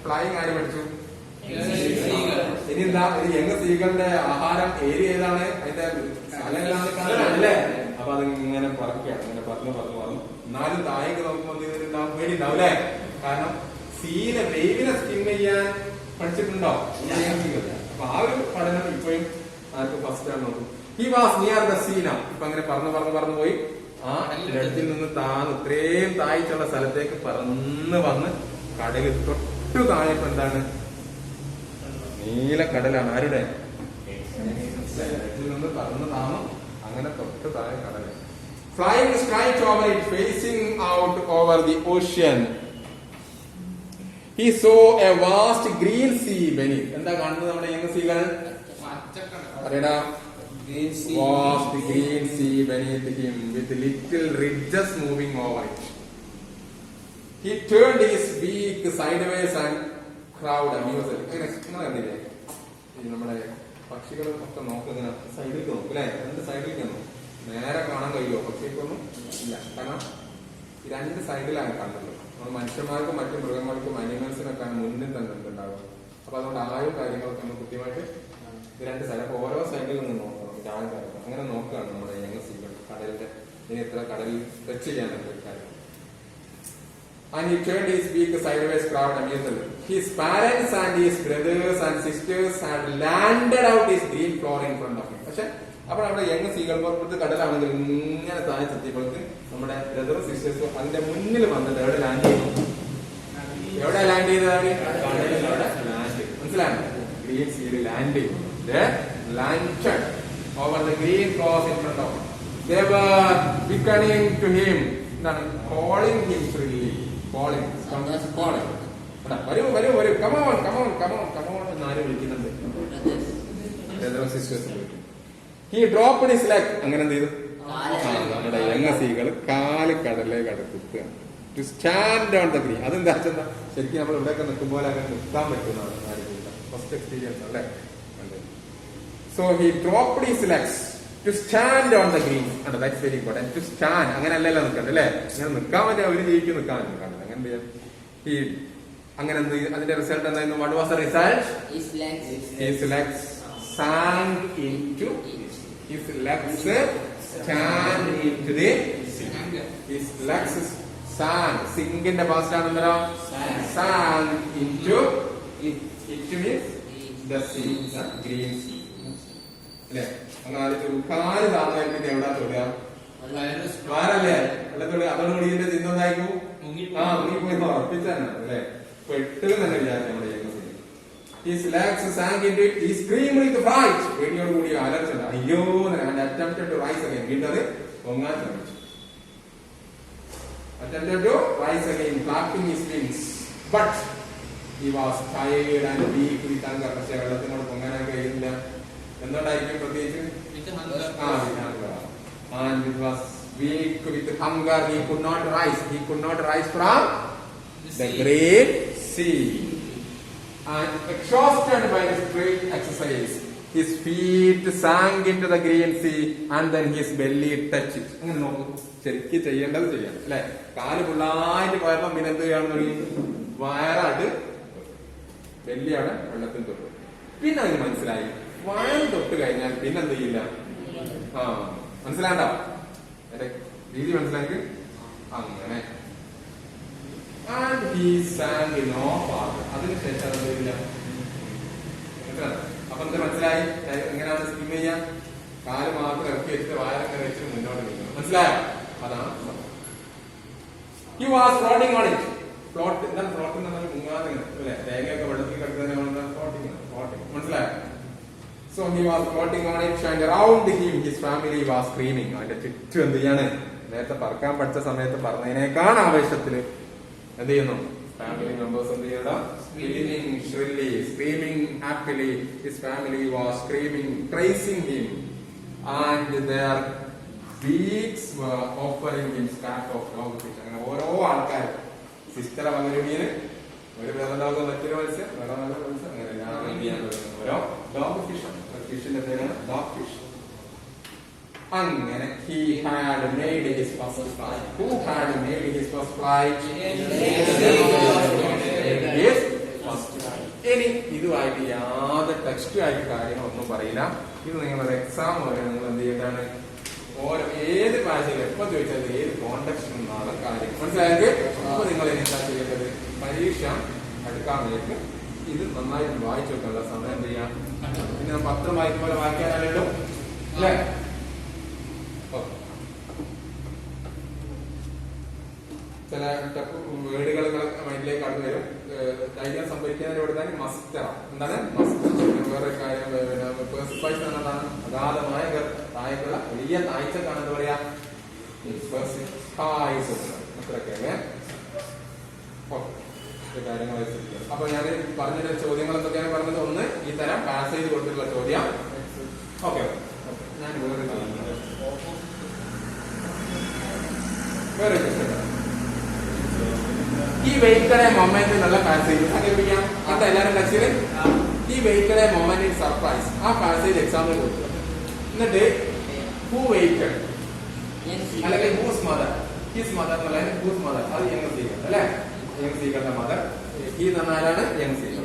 ഫ്ലൈയിങ് ആര് പഠിച്ചു? ഇനി എന്താ? യങ് സ്ത്രീകളുടെ ആഹാരം ഏരിയ ഏതാണ്? അതിന്റെ സ്ഥലങ്ങളാണ് കടലല്ലേ? അപ്പൊ അത് ഇങ്ങനെ പറക്കുകയാണ്. അങ്ങനെ പറഞ്ഞു എന്നാലും താഴേക്ക് നോക്കുമ്പോൾ എന്തുണ്ടാവും? പേടി ഉണ്ടാവും അല്ലെ? കാരണം വേവിനെ സ്കിം ചെയ്യാൻ പഠിച്ചിട്ടുണ്ടോ? അപ്പൊ ആ ഒരു പഠനം ഇപ്പോഴും ആർക്ക് ഫസ്റ്റ് ആണ് നോക്കും. He was near the sea now. ഇപ്പൊ അങ്ങനെ പറന്ന് പോയി ആ ലഡത്തിൽ നിന്ന് ഇത്രയും താഴ്ചയുള്ള സ്ഥലത്തേക്ക് പറന്ന് വന്ന് കടലിൽ തൊട്ടു താഴെപ്പോ എന്താണ്? നീലക്കടലാണ്. ആരുടെ? ലഡത്തിൽ നിന്ന് പറന്ന് താമം അങ്ങനെ തൊട്ട് താഴെ കടല്. Flying straight over it, facing out over the ocean. He saw a vast green sea beneath. എന്താ കാണുന്നത് നമ്മുടെ യങ് സ്ത്രീകൾ? പറയടാ. Vast green sea beneath him with little ridges moving over it. He turned his beak sideways and crowed amused. അങ്ങനെ കണ്ടില്ലേ? നമ്മുടെ പക്ഷികളും ഒക്കെ നോക്കുന്ന സൈഡിലേക്ക് നോക്കും അല്ലെ? 2 സൈഡിലേക്ക് നോക്കും. നേരെ കാണാൻ കഴിയുമോ പക്ഷിക്കൊന്നും? ഇല്ല. കാരണം 2 സൈഡിലാണ് കാണുന്നത്. മനുഷ്യന്മാർക്കും മറ്റു മൃഗങ്ങൾക്കും അനിമൽസിനൊക്കെയാണ് മുന്നിൽ തന്നെ ഉണ്ടാവുക. അപ്പൊ അതുകൊണ്ട് ആയും കാര്യങ്ങളൊക്കെ നമ്മൾ കൃത്യമായിട്ട് 2 സൈഡ്. അപ്പൊ ഓരോ സൈഡിൽ നിന്ന് നോക്കണം. അങ്ങനെ നോക്കുകയാണ് നമ്മുടെ യങ് സ്ത്രീകൾ കടലിന്റെ ഇനി എത്ര കടലിൽ ടച്ച് ചെയ്യാനുള്ള കാര്യം. And he turned his beak sideways, crowd amused. His parents and his brothers and sisters had landed out his green floor in front of him. പക്ഷെ അപ്പോൾ നമ്മുടെ യങ് സ്ത്രീകൾ പുറത്ത് കടലാണെങ്കിൽ ഇങ്ങനെ താഴെ എത്തിയപ്പോഴേക്ക് നമ്മുടെ ബ്രദറും സിസ്റ്റേഴ്സും അതിന്റെ മുന്നിൽ വന്നിട്ട് എവിടെ ലാൻഡ് ചെയ്തു? എവിടെ ലാൻഡ് ചെയ്തതാണ്? കടലിലവിടെ ലാൻഡ്. മനസ്സിലായോ? ഗ്രീൻ സീയിൽ ലാൻഡ് ചെയ്തു. Land over the green cross in front of. They were beckoning to him. Calling him shrilly. Calling. Calling. വരൂ വരൂ വരൂ. Come on, come on, come on, come on എന്ന് ആരും വിളിക്കുന്നുണ്ട്. He dropped his leg. അങ്ങനെ എന്ത് ചെയ്തു? നമ്മുടെ യങ്ങസികൾ കാല് കടലിലേക്ക് അടുക്കുകയാണ്. To stand on the green. അതെന്താ വെച്ചാൽ ശരിക്കും നമ്മൾ ഇവിടെയൊക്കെ നിൽക്കുമ്പോൾ അങ്ങനെ നിർത്താൻ പറ്റുന്നതാണ്. ഫസ്റ്റ് എക്സ്പീരിയൻസ് അല്ലേ? So he dropped his legs to stand on the green. That's very important. To stand. അങ്ങനെ അല്ലല്ലോ നിൽക്കണ്ട അല്ലേ? അങ്ങനെ നിൽക്കാൻ പറ്റിയ അവര് ജീവിക്കും നിൽക്കാൻ പറ്റില്ല. അങ്ങനെ ഈ അങ്ങനെ എന്ത് അതിന്റെ റിസൾട്ട് എന്തായിരുന്നു? What was the result? His legs sank into his legs stand into the his legs sank. Sink in the past ആണെന്നല്ലോ. Sank into it means the sea, the green sea. അല്ലേ? അങ്ങനെ കാല് താഴ്ന്നതിന് എവിടാ തൊടുക? വയറല്ലേ? അല്ല തൊടുക. അതോടുകൂടി ഇതിന്റെ ചിന്തണ്ടായിരിക്കും. മുങ്ങിപ്പോയി ഉറപ്പിച്ചാണ് അല്ലേ? പെട്ടെന്ന് തന്നെ വിചാരിച്ചു നമ്മുടെ His legs sank into it. He screamed with fright. പേടിയോടുകൂടി അലർച്ചണ്ട. അയ്യോ and attempted to rise again. വീണ്ടും അത് പൊങ്ങാൻ ശ്രമിച്ചു. Attempted to rise again, clapping his wings. But he was tired and weak with hunger. പക്ഷേ വെള്ളത്തിനോട് പൊങ്ങാനായി കഴിയുന്നില്ല. എന്തുകൊണ്ടായിരിക്കും പ്രത്യേകിച്ച്? And it was weak with hunger. He could not rise. He could not rise from the great sea. And exhausted by his great exercise, his feet sank into the green sea and then his belly touched it. അങ്ങനെ നോക്കൂ, ശരിക്കും ചെയ്യേണ്ടത് ചെയ്യാം അല്ലെ? കാല് ഫുള്ളായിട്ട് പോയപ്പോ പിന്നെ എന്ത് ചെയ്യാൻ തുടങ്ങി? വയറായിട്ട് ബെല്ലിയാണ് വെള്ളത്തിൽ തൊട്ടു. പിന്നെ അതിന് മനസ്സിലായി വയറ് തൊട്ട് കഴിഞ്ഞാൽ പിന്നെ എന്ത് ചെയ്യില്ല. മനസ്സിലാണ്ടോ? എന്റെ രീതി മനസ്സിലാക്കി അങ്ങനെ. And he sang no farther. അതിനുശേഷം അതെന്തില്ല. അപ്പൊ എന്ത് മനസ്സിലായി? എങ്ങനെയാണ് സ്കിം ചെയ്യാം? കാല് മാത്രം ഇറക്കി വെച്ചിട്ട് വായറങ്ങനെ വെച്ചിട്ട് മുന്നോട്ട് നീങ്ങും. മനസ്സിലായോ? അതാണ്. He was floating on it. Float എന്താണ് ഫ്ലോട്ട് എന്ന് പറഞ്ഞാൽ മുങ്ങാതെ അല്ലെ? തേങ്ങയൊക്കെ വെള്ളത്തിൽ കിടക്കുന്നതിനാണ് ഫ്ലോട്ടിങ്. മനസ്സിലായോ? So he was floating on it and around him his family was screaming. അവന്റെ ചുറ്റും എന്ത് ചെയ്യാണ്? നേരത്തെ പറക്കാൻ പഠിച്ച സമയത്ത് പറഞ്ഞതിനേക്കാൾ ആവേശത്തില് എന്ത് ചെയ്യുന്നു? ഫാമിലി മെമ്പേഴ്സ് എന്ത് ചെയ്യണം? Screaming shrilly, screaming happily. His family was screaming, praising him, and their beaks were offering him scraps of dog fish. അങ്ങനെ ഓരോ ആൾക്കാർ സിസ്റ്റർ മകരുമീന് ഒരു വേദനാകുന്ന മറ്റൊരു മത്സ്യം, വേറെ നല്ല മത്സ്യം, അങ്ങനെ ഓരോ ഡോഗ് ഫിഷ്. ഫിഷിന്റെ പേരാണ് ഡോഗ് ഫിഷ്. അങ്ങനെ he had made his first flight. Who had made his first flight? Yes, first flight. ഇനി ഇതുമായിട്ട് യാതൊരു ടെക്സ്റ്റുമായിട്ട് കാര്യങ്ങളൊന്നും പറയില്ല. ഇത് നിങ്ങളുടെ എക്സാം വരെ നിങ്ങൾ എന്ത് ചെയ്യേണ്ടതാണ്? ഓരോ ഏത് ഭാഷയിൽ എപ്പോൾ ചോദിച്ചാൽ ഏത് കോണ്ടക്സ്റ്റിലും നാളെ കാര്യം മനസ്സിലായെങ്കിൽ അപ്പൊ നിങ്ങൾ എന്താ ചെയ്യേണ്ടത്? പരീക്ഷ അടുക്കാൻ വേണ്ടി ഇത് നന്നായിട്ട് വായിച്ചു വെക്കാനുള്ള സമയം എന്ത് ചെയ്യാം? പിന്നെ പത്രം വായിക്കുമ്പോൾ വായിക്കാനല്ലോ അല്ലേ? ചില വേർഡുകൾ മൈൻഡിലേക്ക് കടന്നു വരും. ധൈര്യം സംഭരിക്കുന്നതിലൂടെ തന്നെ മസ്റ്റർ. എന്താണ് മസ്റ്റർ? വേറൊരു കാര്യം പേഴ്സിഫൈസ് എന്നതാണ് അഗാധമായ താഴേക്കുള്ള വലിയ താഴ്ചക്കാണ് എന്താ പറയാ അത്രയൊക്കെ കാര്യങ്ങൾ. അപ്പൊ ഞാൻ പറഞ്ഞ ചോദ്യങ്ങൾ എന്തൊക്കെയാണ് പറഞ്ഞത്? ഒന്ന് ഈ തരം പാസേജ് കൊടുത്തിട്ടുള്ള ചോദ്യം. ഓക്കെ, ഞാൻ വേറെ ഈ വെയിറ്റഡ് എ മൊമെന്റ് എന്നുള്ള പാസേജ് സംഘടിപ്പിക്കാം. അത് എല്ലാവരും ടച്ചില് ഈ waited a moment in surprise ആ പാസേജ് എക്സാമ്പിൾ കൊടുക്കുക. എന്നിട്ട് ഹൂ വെയിറ്റഡ് അല്ലെങ്കിൽ ഹൂസ് മദർ, ഹിസ് മദർ എന്നുള്ള ഹൂസ് മദർ അത് യങ് സീക്കർ അല്ലെ? യങ് സീക്കറിന്റെ മദർ ഈ തന്നാലാണ് യങ് സീക്കർ.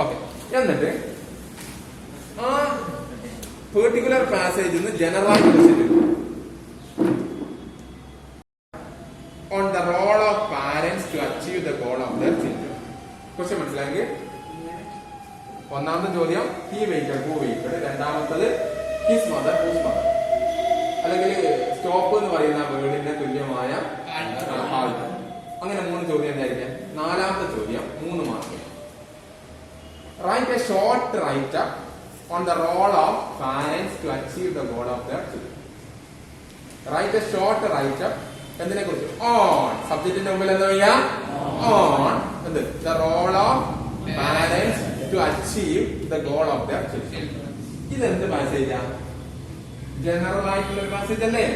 ഓക്കെ, എന്നിട്ട് ആ പെർട്ടിക്കുലർ പാസേജിൽ നിന്ന് ജനറൽ ആയിട്ട് വെച്ചിട്ട് on the role of parents to achieve the goal of their children. Question മനസ്സിലായെങ്കിൽ ഒന്നാമത്തെ ചോദ്യം ഹി വെയിറ്റഡ്, ഹൂ വെയിറ്റഡ്. രണ്ടാമത്തത് ഹിസ് മദർ, ഹൂസ് മദർ. അല്ലെങ്കിൽ സ്റ്റോപ്പ് എന്ന് പറയുന്ന വേർഡിന്റെ തുല്യമായ ഹാൾട്ട്. അങ്ങനെ 3 ചോദ്യം എന്തായിരിക്കാം? നാലാമത്തെ ചോദ്യം 3 mark. Write a short write up on the role of parents to achieve the goal of their children. Write a short write up എന്തിനെ കുറിച്ച്? ഓൺ. സബ്ജക്റ്റിന്റെ മുമ്പിൽ എന്താ വയ്യ? ഓൺ. എന്ത്? The role of parents to achieve the goal of their children. ഇതെന്ത് പാസേജാ? ജനറൽ ആയിട്ടുള്ള ഒരു പാസേജ് അല്ലേ?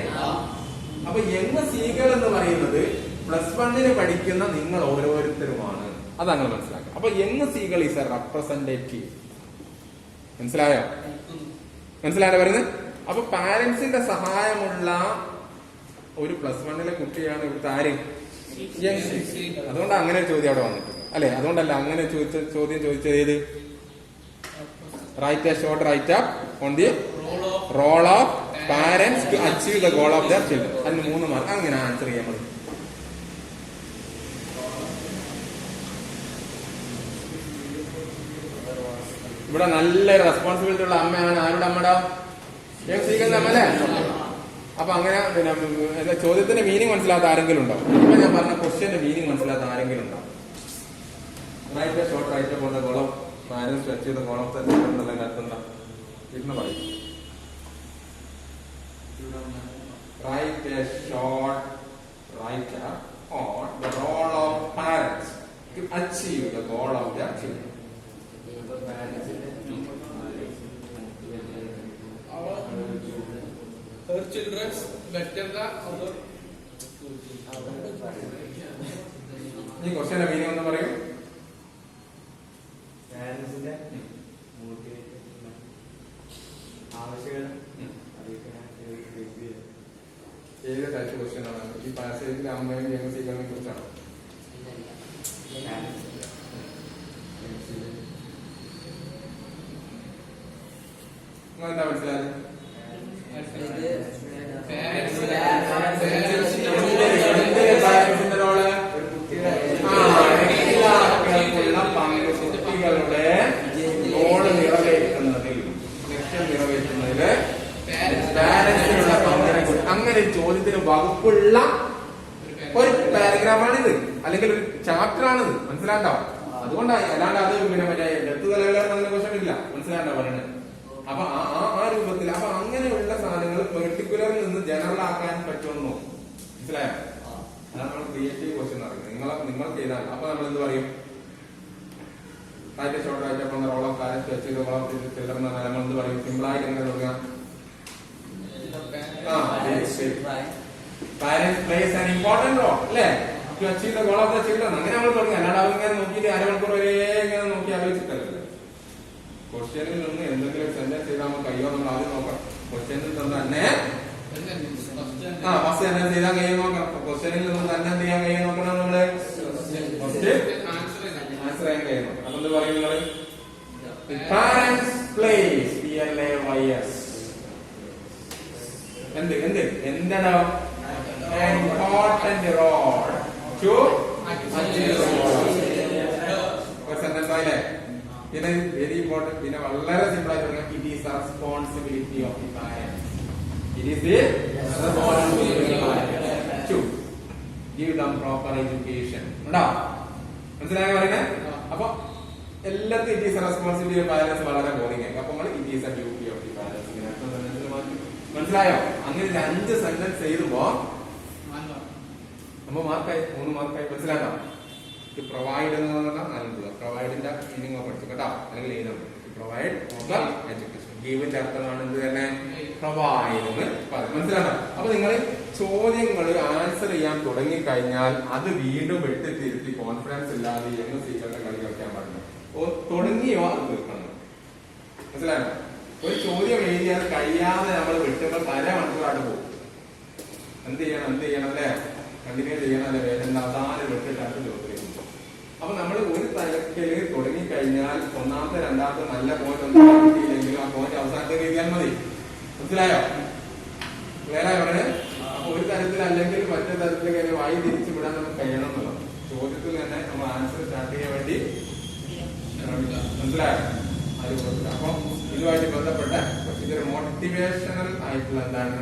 അപ്പൊ യങ് സീകൾ എന്ന് പറയുന്നത് +1 പഠിക്കുന്ന നിങ്ങൾ ഓരോരുത്തരുമാണ്. അതങ്ങനെ മനസ്സിലാക്കുക. അപ്പൊ യങ് സീകൾ ഈസ് എ റെപ്രസെന്റേറ്റീവ്. മനസ്സിലായോ? മനസ്സിലായോ പറയുന്നത്? അപ്പൊ പാരന്റ്സിന്റെ സഹായമുള്ള ഒരു +1 കുട്ടിയാണ് ഇവിടുത്തെ ആര്? യങ് സീകൾ. അതുകൊണ്ടാണ് അങ്ങനെ ഒരു ചോദ്യം അവിടെ വന്നിട്ടുണ്ട് അല്ലെ? അതുകൊണ്ടല്ല അങ്ങനെ ചോദ്യം ചോദിച്ചത് ഏത്? Write a short write up on the role of parents to achieve the goal of their children. അതിന് 3 മാർക്ക്. അങ്ങനെ ആൻസർ ചെയ്യാൻ മതി. ഇവിടെ നല്ല റെസ്പോൺസിബിലിറ്റി ഉള്ള അമ്മയാണ്. ആരുടെ അമ്മയുടെ? യങ് സീകളുടെ അമ്മ അല്ലേ? അപ്പൊ അങ്ങനെ പിന്നെ ചോദ്യത്തിന്റെ മീനിങ് മനസ്സിലാത്ത ആരെങ്കിലും ഉണ്ടോ? ഇപ്പൊ ഞാൻ പറഞ്ഞ ക്വസ്റ്റ്യന്റെ മീനിങ് മനസ്സിലാത്ത ആരെങ്കിലും ഉണ്ടോ? റൈറ്റ് ഷോർട്ട് റൈറ്റ് കൊണ്ട് ഗോളം parents to achieve the goal of their children എന്നുള്ളതിന്റെ അർത്ഥം എന്താ? ഇരുന്ന് പറയും. Write a short write-up on the role of parents to achieve the goal of their children. Her children better than other. ഈ ക്വസ്റ്റ്യന്റെ മീനിങ് ഒന്ന് പറയൂ. പാരന്റ്സിന്റെ ആവശ്യകത ഏത് ടൈപ്പ് ക്വസ്റ്റ്യൻ ആണ് ഈ പാസേജിൽ? അമ്മയും യങ് സീകളിനെ കുറിച്ചാണ്. എന്താ മനസ്സിലായത്? പാരന്റ്സിന്റെ റോള് കുട്ടികളുടെ റോള് നിറവേറ്റുന്നതിൽ, ലക്ഷ്യം നിറവേറ്റുന്നതിൽ പാരന്റ്സിനുള്ള പങ്കിനെ കുറിച്ച് അങ്ങനെ ചോദ്യത്തിന് വകുപ്പുള്ള ഒരു പാരഗ്രാഫാണിത്, അല്ലെങ്കിൽ ഒരു ചാപ്റ്റർ ആണിത്. മനസ്സിലാണ്ടോ? അതുകൊണ്ടാണ്. അല്ലാണ്ട് അത് പിന്നെ മറ്റേ ഡെത്ത് തലകളെ ക്വസ്റ്റൻ ഇല്ല. മനസ്സിലാണ്ടോ പറയുന്നത്? അപ്പൊ ആ രൂപത്തിൽ അപ്പൊ അങ്ങനെയുള്ള സാധനങ്ങൾ പെർട്ടിക്കുലറിൽ നിന്ന് ജനറൽ ആക്കാൻ പറ്റുമെന്നോ? മനസ്സിലായോ? അതാണ് നമ്മൾ ക്രിയേറ്റീവ് ക്വസ്റ്റ്യൻ പറയുന്നത്. നിങ്ങൾക്ക് ചെയ്താൽ അപ്പൊ നമ്മൾ എന്ത് പറയും? Write short write up role of parents to achieve the goal of their children എന്ന് നമ്മൾ എന്ത് പറയും? സിമ്പിളായിട്ട് എങ്ങനെ തുടങ്ങാം? Parents place an important role അല്ലേ to achieve the goal of the children. അങ്ങനെ നമ്മൾ തുടങ്ങി. അല്ലാണ്ട് അവരിങ്ങനെ നോക്കിയിട്ട് അരമണിക്കൂർ വരെ ഇങ്ങനെ നോക്കി ആലോചിച്ചിട്ടല്ലേ. ക്വസ്റ്റ്യനിൽ നിന്ന് എന്തെങ്കിലും സെന്റൻസ് ചെയ്താൽ നമുക്ക് കഴിയോ നമ്മൾ ആദ്യം നോക്കണം. ക്വസ്റ്റ്യനിൽ നിന്ന് തന്നെ ഫസ്റ്റ് സെന്റൻസ് ചെയ്താൽ കഴിയും നോക്കണം. ക്വസ്റ്റ്യനിൽ നിന്ന് തന്നെ എന്ത് ചെയ്യാൻ കഴിയും നോക്കണം. നമ്മള് ഫസ്റ്റ് ആൻസർ ചെയ്യാൻ കഴിയുന്നു. അതെന്ത് പറയും നിങ്ങള്? പാരന്റ്സ് പ്ലേസ് PLAYS എന്താണോ? ഇമ്പോർട്ടന്റ് റോൾ ടു സെന്റൻസ് ആയില്ലേ? പിന്നെ വെരി ഇമ്പോർട്ടന്റ്. പിന്നെ വളരെ സിമ്പിൾ ആയിട്ട് പറയാം. It is the responsibility of the parents. It is the responsibility of parents to give them proper education. ഉണ്ടോ? മനസ്സിലായോ പറയുന്നത്? അപ്പൊ എല്ലാത്തിനും it is a responsibility of parents വളരെ ബോറിംഗ് ആയിരിക്കും. അപ്പൊ നമ്മൾ it is a duty of the parents മനസ്സിലായോ? അങ്ങനെ 5 സെന്റൻസ് എഴുതുമ്പോ നമ്മൾ മാർക്കായി 3 മാർക്കായി. മനസ്സിലാക്കാം? പ്രൊവൈഡ് എന്ന് പറഞ്ഞാൽ നൽകുക. പ്രൊവൈഡിന്റെ മീനിങ് പഠിച്ചു കേട്ടോ, അല്ലെങ്കിൽ എഴുതാം. Provide education. ഗീവിന്റെ അർത്ഥമാണ് എന്ത് തന്നെ? പ്രൊവൈഡ് എന്ന് പറയും. മനസ്സിലാക്കാം? അപ്പൊ നിങ്ങൾ ചോദ്യങ്ങൾ ആൻസർ ചെയ്യാൻ തുടങ്ങിക്കഴിഞ്ഞാൽ അത് വീണ്ടും വെട്ടിത്തിരുത്തി കോൺഫിഡൻസ് ഇല്ലാതെ എന്ന് സീക്രട്ട് കളി വെക്കാൻ പാടില്ല. തുടങ്ങിയോ അത് തീർക്കണം. മനസ്സിലായോ? ഒരു ചോദ്യം എഴുതിയാൽ കഴിയാതെ നമ്മൾ വിട്ടുമ്പോൾ മണിക്കൂറായിട്ട് പോകും. എന്ത് ചെയ്യണം അല്ലേ? കണ്ടിന്യൂ ചെയ്യണം അല്ലെ? വേദന അവസാനം വിട്ടിട്ടാണ് ചോദ്യം. അപ്പൊ നമ്മൾ ഒരു തലത്തിൽ തുടങ്ങിക്കഴിഞ്ഞാൽ ഒന്നാമത്തെ രണ്ടാമത്തെ നല്ല പോയിന്റ് ഒന്നും കിട്ടിയില്ലെങ്കിലും ആ പോയിന്റ് അവസാനത്തേക്ക് എഴുതിയാൽ മതി. മനസ്സിലായോ? വേറെ പറഞ്ഞ് അപ്പൊ ഒരു തരത്തിൽ അല്ലെങ്കിൽ മറ്റേ തരത്തിലേക്ക് വായി തിരിച്ചു വിടാൻ നമുക്ക് കഴിയണം എന്നുള്ളത്. ചോദ്യത്തിൽ തന്നെ നമ്മൾ ആൻസർ സ്റ്റാർട്ട് ചെയ്യാൻ വേണ്ടി മനസ്സിലായോ? അപ്പൊ ഇതുമായിട്ട് ബന്ധപ്പെട്ട ഇതൊരു മോട്ടിവേഷണൽ ആയിട്ടുള്ള എന്താണ്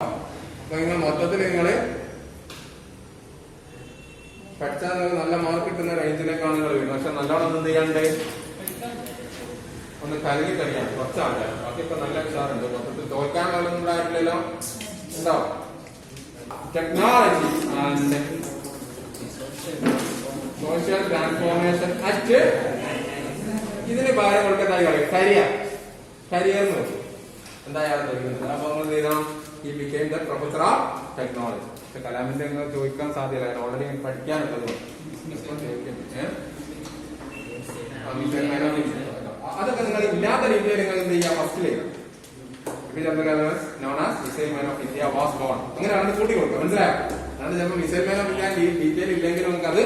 അപ്പൊ നിങ്ങൾ മൊത്തത്തിൽ നിങ്ങൾ പഠിച്ചാൽ നല്ല മാർക്ക് കിട്ടുന്ന റേഞ്ചിലേക്കാണ് നിങ്ങൾ വീഴുന്നത്. പക്ഷെ നല്ലോണം എന്ത് ചെയ്യാണ്ട് ഒന്ന് കലങ്ങി കഴിയാം കുറച്ച് ആൾക്കാർ. ബാക്കിയൊക്കെ നല്ല ഉഷാറുണ്ട്. മൊത്തത്തിൽ തോൽക്കാനുള്ളതൊന്നും ഉണ്ടായിട്ടില്ലല്ലോ. ഉണ്ടാവും. Technology and social transformation at ഇതിന് ഭാരം കൊടുക്കത്തായി കളയും. കരിയർ എന്ന് വെച്ചു എന്തായാലും തെളിയുന്നത്. അപ്പൊ നമ്മൾ എന്ത് ചെയ്യണം? ഈ became the professor of technology. പക്ഷെ കലാമിന്റെ നിങ്ങൾ ചോദിക്കാൻ സാധ്യത ഓൾറെഡി പഠിക്കാനുള്ളത് അതൊക്കെ നിങ്ങൾ ഇല്ലാത്ത രീതിയിൽ നിങ്ങൾ എന്ത് ചെയ്യുക? ഫസ്റ്റിലേക്ക് known as missile man of India was born അങ്ങനെയാണ് കൂട്ടി കൊടുക്കുക. മനസ്സിലായോ? അതാണ് ചിലപ്പോൾ missile man of India detail ഇല്ലെങ്കിലും നമുക്ക് അത്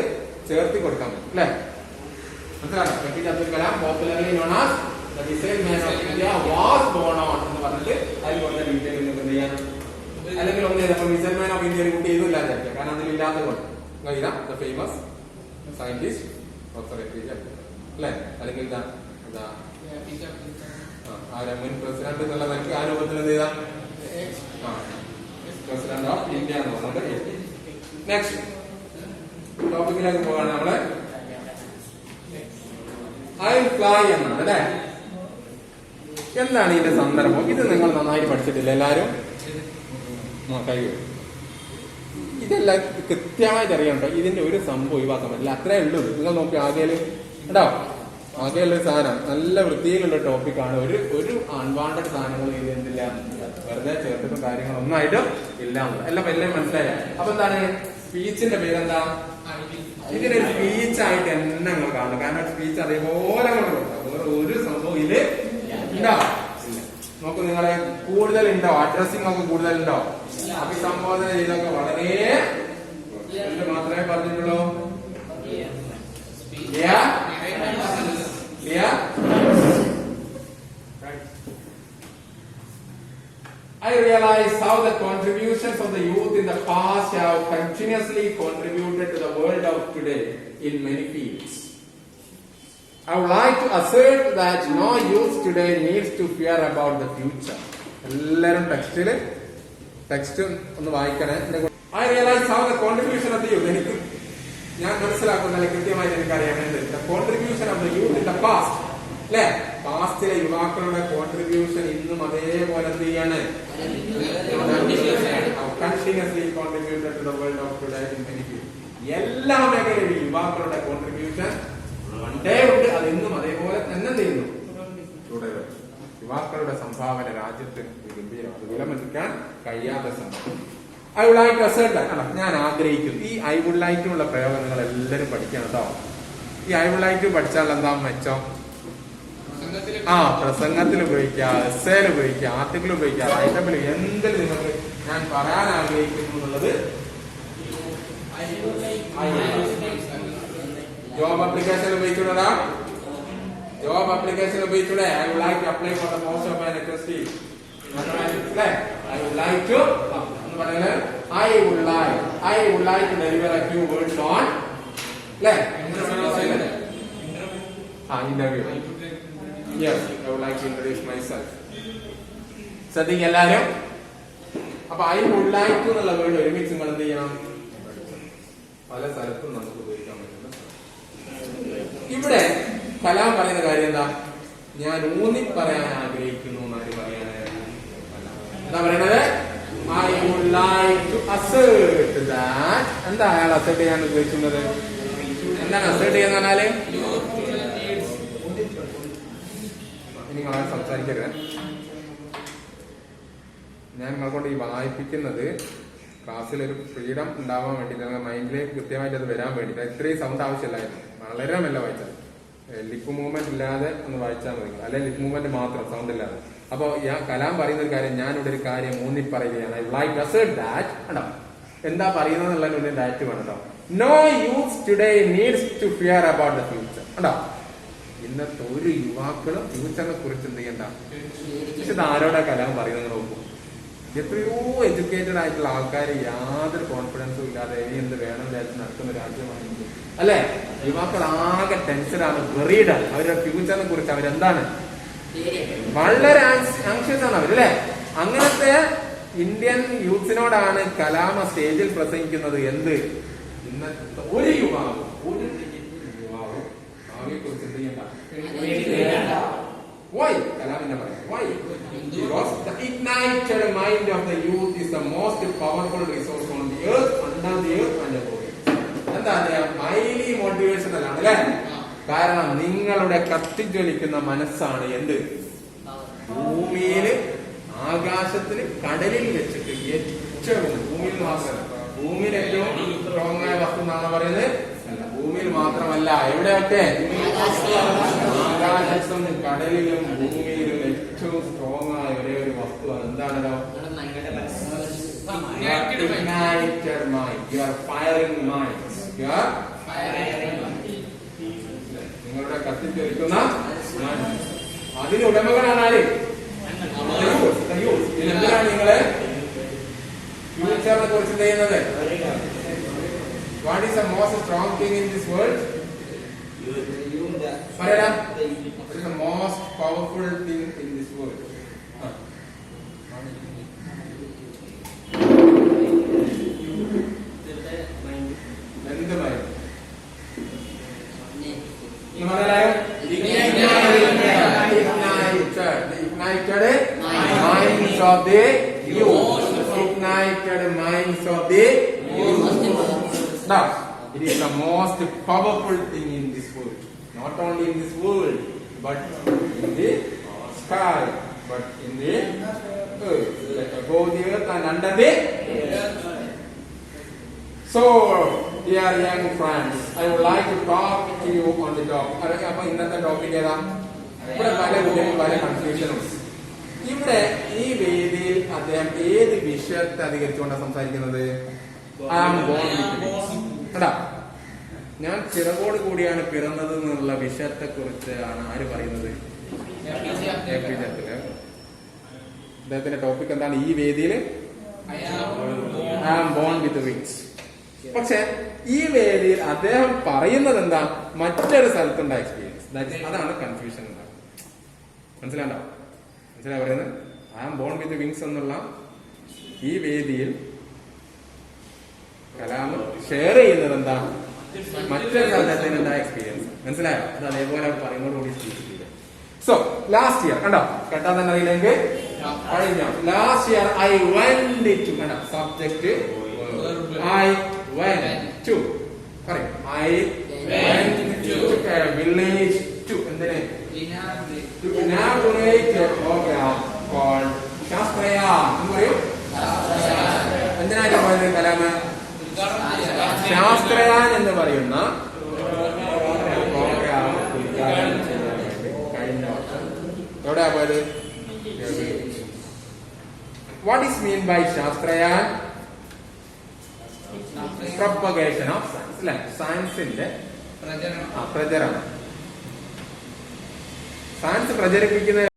ചേർത്തി കൊടുക്കാൻ പറ്റും അല്ലെ? മനസ്സിലായോ? APJ. Abdul Kalam popularly known as the missile man of India was born on എന്ന് പറഞ്ഞിട്ട് അതിൽ കൊടുത്ത ഡീറ്റെയിൽ നിങ്ങൾക്ക് എന്ത് ചെയ്യാം? അല്ലെങ്കിൽ ഒന്ന് ചെയ്തപ്പോൾ മിസൈൽ മാൻ ഓഫ് ഇന്ത്യ കുട്ടി ചെയ്തില്ല കാരണം അതിലില്ലാത്തത് കൊണ്ട് ഇതാ the famous scientist professor APJ. Abdul Kalam അല്ലെ? അല്ലെങ്കിൽ ഇതാ മുൻ പ്രസിഡന്റ് എന്നുള്ള നിലയ്ക്ക് ആ രൂപത്തിൽ എന്ത് ചെയ്താ പ്രസിഡന്റ് ഓഫ് ഇന്ത്യ എന്ന് പറഞ്ഞിട്ട്. നെക്സ്റ്റ് ടോപ്പിക്കിലേക്ക് പോകാണ് നമ്മള്. ഐ ഫ്ലൈ എന്നാണ് അല്ലെ? എന്താണ് ഇതിന്റെ സന്ദർഭം? ഇത് നിങ്ങൾ നന്നായി പഠിച്ചിട്ടില്ല എല്ലാരും? കഴിയും. ഇതെല്ലാം കൃത്യമായിട്ട് അറിയണ്ടോ? ഇതിന്റെ ഒരു സംഭവം ഒഴിവാക്കാൻ പറ്റില്ല. അത്രേ ഉള്ളൂ. നിങ്ങൾ നോക്കി ആകെയില് കേട്ടോ, ആകെയുള്ള സാധനം നല്ല വൃത്തിയിലുള്ള ടോപ്പിക്കാണ്. ഒരു അൺവാണ്ടഡ് സാധനങ്ങൾ ഇത് എന്തില്ല വെറുതെ ചേർത്തിട്ടും കാര്യങ്ങൾ ഒന്നായിട്ടും ഇല്ല എല്ലാം എല്ലാം മനസ്സിലായ. അപ്പൊ എന്താണ് സ്പീച്ചിന്റെ പേരെന്താ? ഇതിനൊരു സ്പീച്ചായിട്ട് തന്നെ നിങ്ങൾ കാണും. കാരണം സ്പീച്ച് അതേപോലെ അങ്ങോട്ട് കൊടുക്കാം. വേറെ ഒരു സംഭവം ഇതില് ഉണ്ടോ? നോക്കൂ, നിങ്ങളെ കൂടുതൽ ഉണ്ടോ? അഡ്രസ്സിംഗ് ഒക്കെ കൂടുതൽ ഉണ്ടോ? അഭിസംബോധന ചെയ്തൊക്കെ വളരെ മാത്രമേ പറഞ്ഞിട്ടുള്ളൂ. I realize how the contributions of the youth in the past have continuously contributed to the world of today in many fields. I would like to assert that no youth today needs to fear about the future. എല്ലാരും ടെക്സ്റ്റ് ഒന്ന് വായിക്കണേ. I realize how the contribution of the youth, എനിക്ക് ഞാൻ മനസ്സിലാക്കുന്ന കൃത്യമായിട്ട് എനിക്കറിയാം contribution of the youth in the past അല്ലെ? പാസ്റ്റിലെ യുവാക്കളുടെ കോൺട്രിബ്യൂഷൻ ഇന്നും അതേപോലെ എന്ത് ചെയ്യാണ്? Continuously contributed to the world of today in many field. എല്ലാ മേഖലയിലും യുവാക്കളുടെ കോൺട്രിബ്യൂഷൻ പണ്ടേ ഉണ്ട്. അത് ഇന്നും അതേപോലെ തന്നെ ചെയ്യുന്നു. യുവാക്കളുടെ സംഭാവന രാജ്യത്തിന് ഗംഭീരം. അത് വിലമതിക്കാൻ കഴിയാത്ത സംഭവം. I would like to assert that. ഞാൻ ആഗ്രഹിക്കുന്നു. ഈ ഐ വുഡ് ലൈക്ക് ഉള്ള പ്രയോഗം നിങ്ങൾ എല്ലാവരും പഠിക്കണം കേട്ടോ. ഈ ഐ വുഡ് ലൈക്ക് പഠിച്ചാൽ എന്താ മെച്ചം? പ്രസംഗത്തിൽ ഉപയോഗിക്കുക, എസ്സേയിൽ ഉപയോഗിക്കുക, ആർട്ടിക്കിൾ ഉപയോഗിക്കുക, റൈറ്റബിൾ എന്തിൽ നിങ്ങൾക്ക് ഞാൻ പറയാൻ ആഗ്രഹിക്കുന്നു എന്നുള്ളത്. ജോബ് അപ്ലിക്കേഷൻ ഉപയോഗിച്ചൂടാ? ജോബ് അപ്ലിക്കേഷൻ ഉപയോഗിച്ചൂടെ? I would like to apply for the post of an accountant. I would like to I would like to deliver a few words on interview. Yes, I would like to introduce myself. ശ്രദ്ധിക്കുക എല്ലാരും. അപ്പൊ I would like to എന്നുള്ള വേർഡ് ഒരുമിച്ച് നിങ്ങൾ എന്ത് ചെയ്യണം? പല സ്ഥലത്തും നമുക്ക് ഉപയോഗിക്കാൻ പറ്റുന്ന. ഇവിടെ കലാം പറയുന്ന കാര്യം എന്താ? ഞാൻ ഊന്നി പറയാൻ ആഗ്രഹിക്കുന്നു എന്നാണ് പറയാനായിരുന്നു. എന്താ പറയണത്? I would like to assert that. എന്താ അയാൾ അസേർട്ട് ചെയ്യാൻ ഉദ്ദേശിക്കുന്നത്? എന്താണ് അസേർട്ട് ചെയ്യുന്ന പറഞ്ഞാല്? നിങ്ങളെ സംസാരിക്കരുത്. ഞാൻ നിങ്ങളെ കൊണ്ട് ഈ വായിപ്പിക്കുന്നത് ക്ലാസ്സിലൊരു ഫ്രീഡം ഉണ്ടാവാൻ വേണ്ടി, നിങ്ങളുടെ മൈൻഡിലേക്ക് കൃത്യമായിട്ട് അത് വരാൻ വേണ്ടിട്ട്. ഇത്രയും സൗണ്ട് ആവശ്യമില്ലായിരുന്നു. വളരെ മെല്ല വായിച്ചത്. ലിപ്പ് മൂവ്മെന്റ് ഇല്ലാതെ ഒന്ന് വായിച്ചാൽ മതി. അല്ലെങ്കിൽ ലിപ്പ് മൂവ്മെന്റ് മാത്രം, സൗണ്ട് ഇല്ലാതെ. അപ്പൊ കലാം പറയുന്ന ഒരു കാര്യം, ഞാനിവിടെ ഒരു കാര്യം ഊന്നി പറയുകയാണ്. I like to assert that. കണ്ടോ എന്താ പറയുന്നത് എന്നുള്ളതിന് ദാറ്റ് വേണം കേട്ടോ. No youth today needs to fear about the future. കണ്ടോ, ഇന്നത്തെ ഒരു യുവാക്കളും ഫ്യൂച്ചറിനെ കുറിച്ച് എന്ത് ചെയ്യണ്ട. പക്ഷെ ഇത് ആരോടാ കലാം പറയുന്നത് നോക്കൂ. എത്രയോ എഡ്യൂക്കേറ്റഡ് ആയിട്ടുള്ള ആൾക്കാർ യാതൊരു കോൺഫിഡൻസും ഇല്ലാതെ ഇനി എന്ത് വേണം വിചാരിച്ച് നടക്കുന്ന രാജ്യമാണ് ഇന്ത്യ അല്ലെ? യുവാക്കൾ ആകെ ടെൻഷനാണ്, വെറീഡാണ്. അവരുടെ ഫ്യൂച്ചറിനെ കുറിച്ച് അവരെന്താണ് വളരെ ആങ്ഷ്യസ് ആണ് അവരല്ലേ? അങ്ങനത്തെ ഇന്ത്യൻ യൂത്തിനോടാണ് കലാമ സ്റ്റേജിൽ പ്രസംഗിക്കുന്നത്. എന്ത്? ഇന്നത്തെ ഒരു യുവാവും ഭാവിയെ കുറിച്ച് എന്ത് ചെയ്യണ്ട? Why? കലാമിനെ പറയാം. Why? Because the ignited mind of the youth is the most powerful resource on the earth, under the earth and above it. എന്താ ഹൈലി മോട്ടിവേഷണൽ ആണ് അല്ലെ? കാരണം നിങ്ങളുടെ കത്തിജ്വലിക്കുന്ന മനസ്സാണ് എന്ത്? ഭൂമിയില്, ആകാശത്തില്, കടലിൽ വെച്ചിട്ട് ഏറ്റവും, ഭൂമിയിൽ മാത്രമല്ല, ഭൂമിയിൽ ഏറ്റവും സ്ട്രോങ് ആയ വസ്തു എന്നാണ് പറയുന്നത്. അല്ല, ഭൂമിയിൽ മാത്രമല്ല, എവിടെയൊക്കെ? ആകാശത്തും കടലിലും ഭൂമിയിലും ഏറ്റവും സ്ട്രോങ് ആയ ഒരേ ഒരു വസ്തുവാണ്. എന്താണല്ലോ? Ignited mind. You are firing minds. You are നിങ്ങളുടെ കത്തിച്ചൊരിക്കുന്ന അതിന് ഉടമകളാണ് ആര്? എന്തിനാണ് നിങ്ങള് ഫ്യൂച്ചറിനെ കുറിച്ച് ചെയ്യുന്നത്? What is the most strong thing in this world? What is the most powerful thing in this world? എന്ത് മയം? Ignited minds of the youth. Ignited minds of the youth. Now, it is the most powerful thing in this world. Not only in this world, but in the sky, but in the earth. Above the earth and under the earth. So, dear young friends, I would like to talk to you on the topic. അപ്പൊ ഇന്നത്തെ ടോപ്പിക് ഏതാ? ഇവിടെ പല കുട്ടികളും പല കൺഫ്യൂഷനും. ഇവിടെ ഈ വേദിയിൽ അദ്ദേഹം ഏത് വിഷയത്തെ അധികരിച്ചുകൊണ്ടാണ് സംസാരിക്കുന്നത്? കേട്ടാ, ഞാൻ ചിറകോട് കൂടിയാണ് പിറന്നത് എന്നുള്ള വിഷയത്തെ കുറിച്ചാണ് ആര് പറയുന്നത്? അദ്ദേഹത്തിന്റെ ടോപ്പിക് എന്താണ് ഈ വേദിയിൽ? I am born with wings. പക്ഷെ ഈ വേദിയിൽ അദ്ദേഹം പറയുന്നത് എന്താ? മറ്റൊരു സ്ഥലത്തുണ്ട എക്സ്പീരിയൻസ്. അതാണ് കൺഫ്യൂഷൻ ഉണ്ടാവും. മനസ്സിലായോ? മനസ്സിലായി പറയുന്നത്? I am born with wings എന്നുള്ള ഈ വേദിയിൽ കലാം ഷെയർ ചെയ്യുന്നത് എന്താ? മറ്റൊരു സ്ഥലത്തിനുണ്ടായ എക്സ്പീരിയൻസ്. മനസ്സിലായോ? അത് അതേപോലെ പറയുന്നതോടുകൂടി സ്പീച്ച്. സോ ലാസ്റ്റ് ഇയർ കണ്ടോ, കേട്ടാ തന്നെ അറിയില്ലെങ്കിൽ കഴിഞ്ഞ last year I went to കണ്ടോ subject I went to. Correct. I went to a village to. എന്തിനെ? To inaugurate a program called Shastrayaan. എന്ന് പറയൂ. എന്തിനായിരുന്നു പോയത് കലാമ? ശാസ്ത്രയാൻ എന്ന് പറയുന്ന പ്രോഗ്രാം ഉദ്ഘാടനം ചെയ്യാൻ വേണ്ടി കഴിഞ്ഞ വർഷം എവിടെയാ പോയത്? What is mean by Shastrayaan? Propagation of science അല്ലെ? സയൻസിന്റെ പ്രചരണം. സയൻസ് പ്രചരിപ്പിക്കുന്ന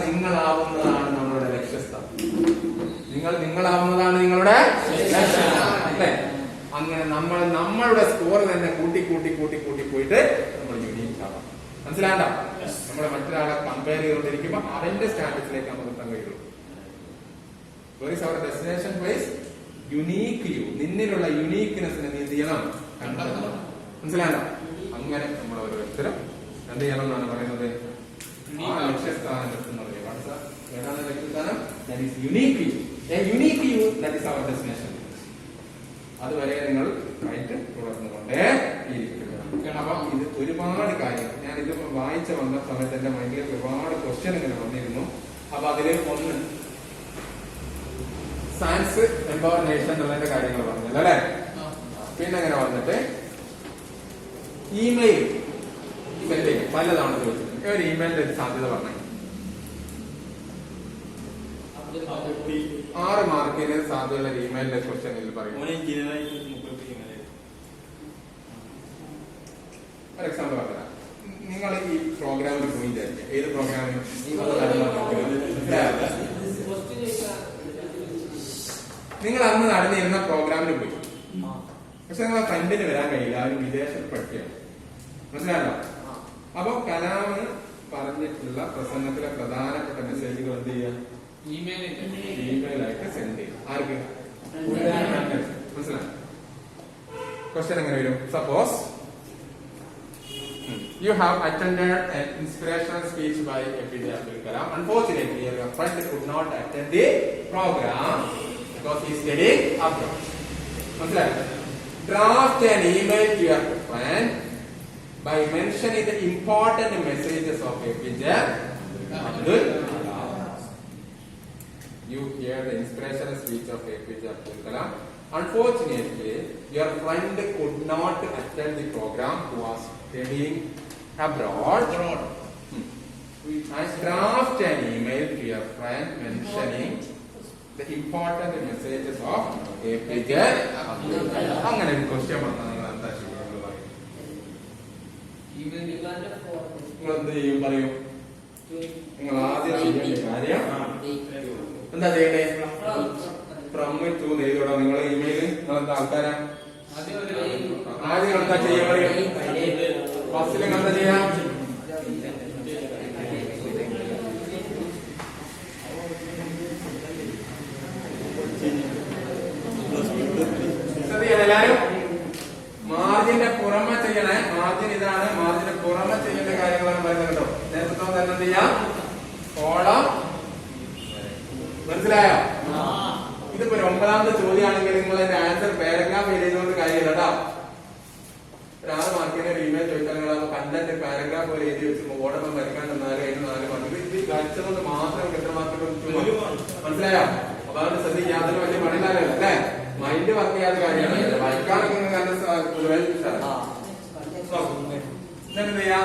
നിങ്ങളാവുന്നതാണ് നമ്മളുടെ ലക്ഷ്യസ്ഥാനം. നിങ്ങളാവുന്നതാണ് നിങ്ങളുടെ ലക്ഷ്യസ്ഥാനം അല്ലേ? അങ്ങനെ നമ്മളുടെ സ്കോർ തന്നെ കൂട്ടി പോയിട്ട് നമ്മൾ യൂണിക് ആവാം. മനസ്സിലാണ്ട? നമ്മളെ മറ്റൊരാളെ കമ്പയർ ചെയ്തുകൊണ്ടിരിക്കുമ്പോ അവന്റെ സ്റ്റാറ്റസിലേക്ക് നമുക്ക് എത്താൻ കഴിയുള്ളൂ. Where is our destination place? Unique you, നിന്നിലുള്ള യുണീക്ക്നെസ്സിനെ നീ എന്ത് ചെയ്യണം? കണ്ടെത്തണം. മനസ്സിലായോ? അങ്ങനെ നമ്മൾ ഓരോരുത്തരും എന്ത് ചെയ്യണം എന്നാണ് പറയുന്നത്? ആ ലക്ഷ്യസ്ഥാനം എത്തുന്നത് ഏതാണ് ലക്ഷ്യസ്ഥാനം? That is unique you. A unique you, that is our destination. അതുവരെ നിങ്ങൾ ആയിട്ട് തുടർന്നുകൊണ്ടേ ഇരിക്കുക. അപ്പൊ ഇത് ഒരുപാട് കാര്യങ്ങൾ ഞാൻ ഇത് വായിച്ചു വന്ന സമയത്ത് എന്റെ മൈൻഡിലേക്ക് ഒരുപാട് ക്വസ്റ്റ്യൻ ഇങ്ങനെ വന്നിരുന്നു. അപ്പൊ അതില് ഒന്ന് സയൻസ് എംപവർ നേഷൻ എന്നുള്ളതിന്റെ കാര്യങ്ങൾ പറഞ്ഞല്ലോ അല്ലെ. പിന്നെ അങ്ങനെ വന്നിട്ട് ഇമെയിൽ സെൻഡ് ചെയ്യും. പലതവണ ചോദിച്ചിട്ടുണ്ട്. ഒരു ഇമെയിലിന്റെ ഒരു സാധ്യത പറഞ്ഞു. 6 മാർക്കിന് സാധ്യതയുള്ള ഇമെയിലിന്റെ ക്വസ്റ്റ്യൻ ഇതിൽ പറയും. ഒരു എക്സാമ്പിൾ പറഞ്ഞാൽ നിങ്ങൾ ഈ പ്രോഗ്രാമിൽ പോയി വിചാരിക്കുക. ഏത് പ്രോഗ്രാമിനും നിങ്ങൾ അന്ന് നടന്നിരുന്ന പ്രോഗ്രാമിന് പോയി. പക്ഷെ നിങ്ങളെ ഫ്രണ്ടിന് വരാൻ കഴിയില്ല, അവര് വിദേശത്ത് പഠിക്കുകയാണ്. മനസ്സിലായോ? അപ്പൊ കലാമിന് പറഞ്ഞിട്ടുള്ള പ്രസംഗത്തിലെ പ്രധാനപ്പെട്ട മെസ്സേജുകൾ എന്ത് ചെയ്യുക? ഇമെയിലായിട്ട് സെൻഡ് ചെയ്യുക. ആർക്ക്? മനസ്സിലായോ? ക്വസ്റ്റ്യൻ എങ്ങനെ വരും? Suppose you have attended an inspirational speech by APJ Abdul Kalam. Unfortunately, your friend could not attend the program because he is studying abroad. Draft an email to your friend by mentioning the important messages of APJ Abdul Kalam. You hear the inspirational speech of APJ Abdul Kalam. Unfortunately, your friend could not attend the program who was studying abroad. And draft an email to your friend mentioning the important messages of APJ Abdul Kalam. അങ്ങനെ ഒരു ക്വസ്റ്റ്യൻ വന്നാൽ നിങ്ങൾ എന്താ ചെയ്യുന്നത് പറയും? നിങ്ങൾ എന്ത് ചെയ്യും പറയും? നിങ്ങൾ ആദ്യം ചെയ്യേണ്ട കാര്യം എന്താ ചെയ്യണ്ടേ? ഫ്രം ടു എഴുതോടാ നിങ്ങൾ ഇമെയിൽ. നിങ്ങൾ എന്താ ആൾക്കാരാ? ആദ്യം എന്താ ചെയ്യാൻ പറയും? ഫസ്റ്റിൽ എന്താ ചെയ്യാം? എല്ലാരും മാർജിന്റെ പുറമെ ചെയ്യണേ. മാർജിൻ ഇതാണ്. മാർജിന്റെ പുറമെ ചെയ്യേണ്ട കാര്യങ്ങളാണ് പറയുന്നത് കേട്ടോ. നേരത്തെ തന്നെ എന്ത് ചെയ്യാം? കോളം. മനസ്സിലായോ? ഇതിപ്പോ 9ാമത്തെ ചോദ്യമാണെങ്കിൽ നിങ്ങൾ അതിന്റെ ആൻസർ പാരഗ്രാഫ് എഴുതിയതുകൊണ്ട് കാര്യമില്ല കേട്ടോ. ഒരു 6 മാർക്കിന് ഒരു ഇമെയിൽ ചോദിച്ചാൽ നിങ്ങൾ കണ്ടന്റ് പാരഗ്രാഫ് പോലെ എഴുതി വെച്ച് ഓടൊന്നും വരയ്ക്കാൻ തന്നാലും അതിന് 4 മാർക്ക്. ഇത് കഴിച്ചതുകൊണ്ട് മാത്രം എത്ര മാർക്ക്? മനസ്സിലായോ? അപ്പൊ അതുകൊണ്ട് ശ്രദ്ധിക്കുക. അതിന് വലിയ പണിയില്ലല്ലോ അല്ലെ. മൈൻഡ് വർക്ക് ചെയ്യാത്ത കാര്യമാണ്. വായിക്കാനൊക്കെ എന്ത് ചെയ്യാം?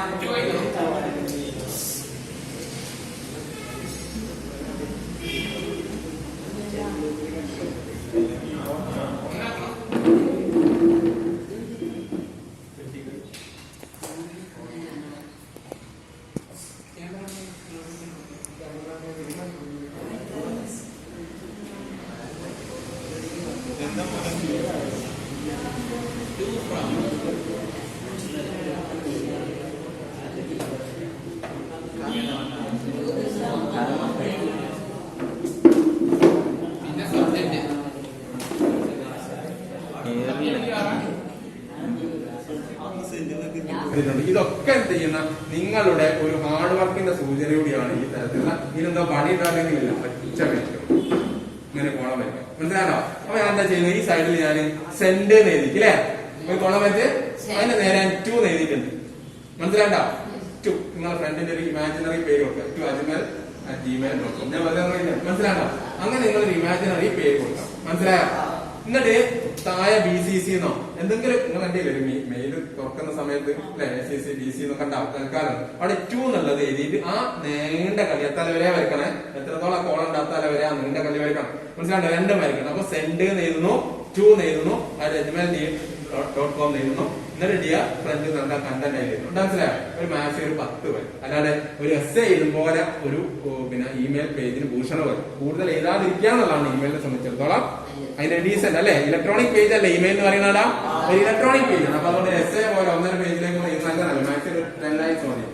ഇതൊക്കെ എന്ത് ചെയ്യുന്ന നിങ്ങളുടെ ഒരു ഹാർഡ് വർക്കിന്റെ സൂചന കൂടിയാണ്. ഈ തരത്തിലുള്ള ഇതിനെന്തോ പണി ഉണ്ടാകുന്നില്ല. പച്ച ഇങ്ങനെ കോളം വയ്ക്കാം. മനസ്സിലാണോ? അപ്പൊ ഞാൻ എന്താ ചെയ്യുന്നത്? ഈ സൈഡിൽ ഞാൻ സെൻഡ് എഴുതിക്ക് അല്ലെ. ഒരു കോളം വെച്ച് അതിന്റെ നേരെ 2 എഴുതിയിട്ടുണ്ട്. മനസ്സിലാണ്ടോ? 2 നിങ്ങളുടെ ഫ്രണ്ടിന്റെ ഒരു ഇമാജിനറി പേര് കൊടുക്കുക. 2ajmal@gmail.com. ഞാൻ പറഞ്ഞ മനസ്സിലാണ്ടോ? അങ്ങനെ നിങ്ങളൊരു ഇമാജിനറി പേര് കൊടുക്കാം. മനസ്സിലായോ? എന്നിട്ട് താഴെ BCC എന്നോ എന്തെങ്കിലും നിങ്ങൾ എന്റെ ഒരു മെയിൽ തുറക്കുന്ന സമയത്ത് അല്ലെ SCC BC എന്നൊക്കെ ഉണ്ടാക്കാറുണ്ട്. അവിടെ 2 എന്നുള്ളത് എഴുതിയിട്ട് ആ നീണ്ട കളി എത്താല വരെ വരക്കണേ. എത്രത്തോളം കോളം ഉണ്ടാത്താല വരെ ആ നീണ്ട കളി വരക്കണം. മനസ്സിലാണ്ടോ? 2 വരക്കണം. അപ്പൊ സെൻഡ് എഴുതുന്നു, 2 എഴുതുന്നു, @gmail.com എഴുതുന്നു. എന്നിട്ട് ഡിയർ ഫ്രണ്ട് നല്ല കണ്ടന്റ് ആയിരുന്നു. മനസ്സിലായോ? ഒരു മാക്സ് ഒരു 10 വരും. അല്ലാതെ ഒരു എസ് എഴുതുമ്പോലെ ഒരു പിന്നെ ഇമെയിൽ പേജിന് ഭൂഷണം വരും. കൂടുതൽ എഴുതാതിരിക്കുക എന്നുള്ളതാണ് ഇമെയിലിനെ സംബന്ധിച്ചിടത്തോളം അതിന്റെ ഡീസന്റ് അല്ലെ. ഇലക്ട്രോണിക് പേജ് അല്ലേ ഇമെയിൽ എന്ന് പറയുന്നത്. ഒരു ഇലക്ട്രോണിക് പേജ് ആണ്. അപ്പൊ അതുകൊണ്ട് എസ് എ പോലെ 1.5 പേജിലേക്ക് നല്ലതല്ല. മാക്സിമം ഒരു 10 ലൈൻസ് മതി.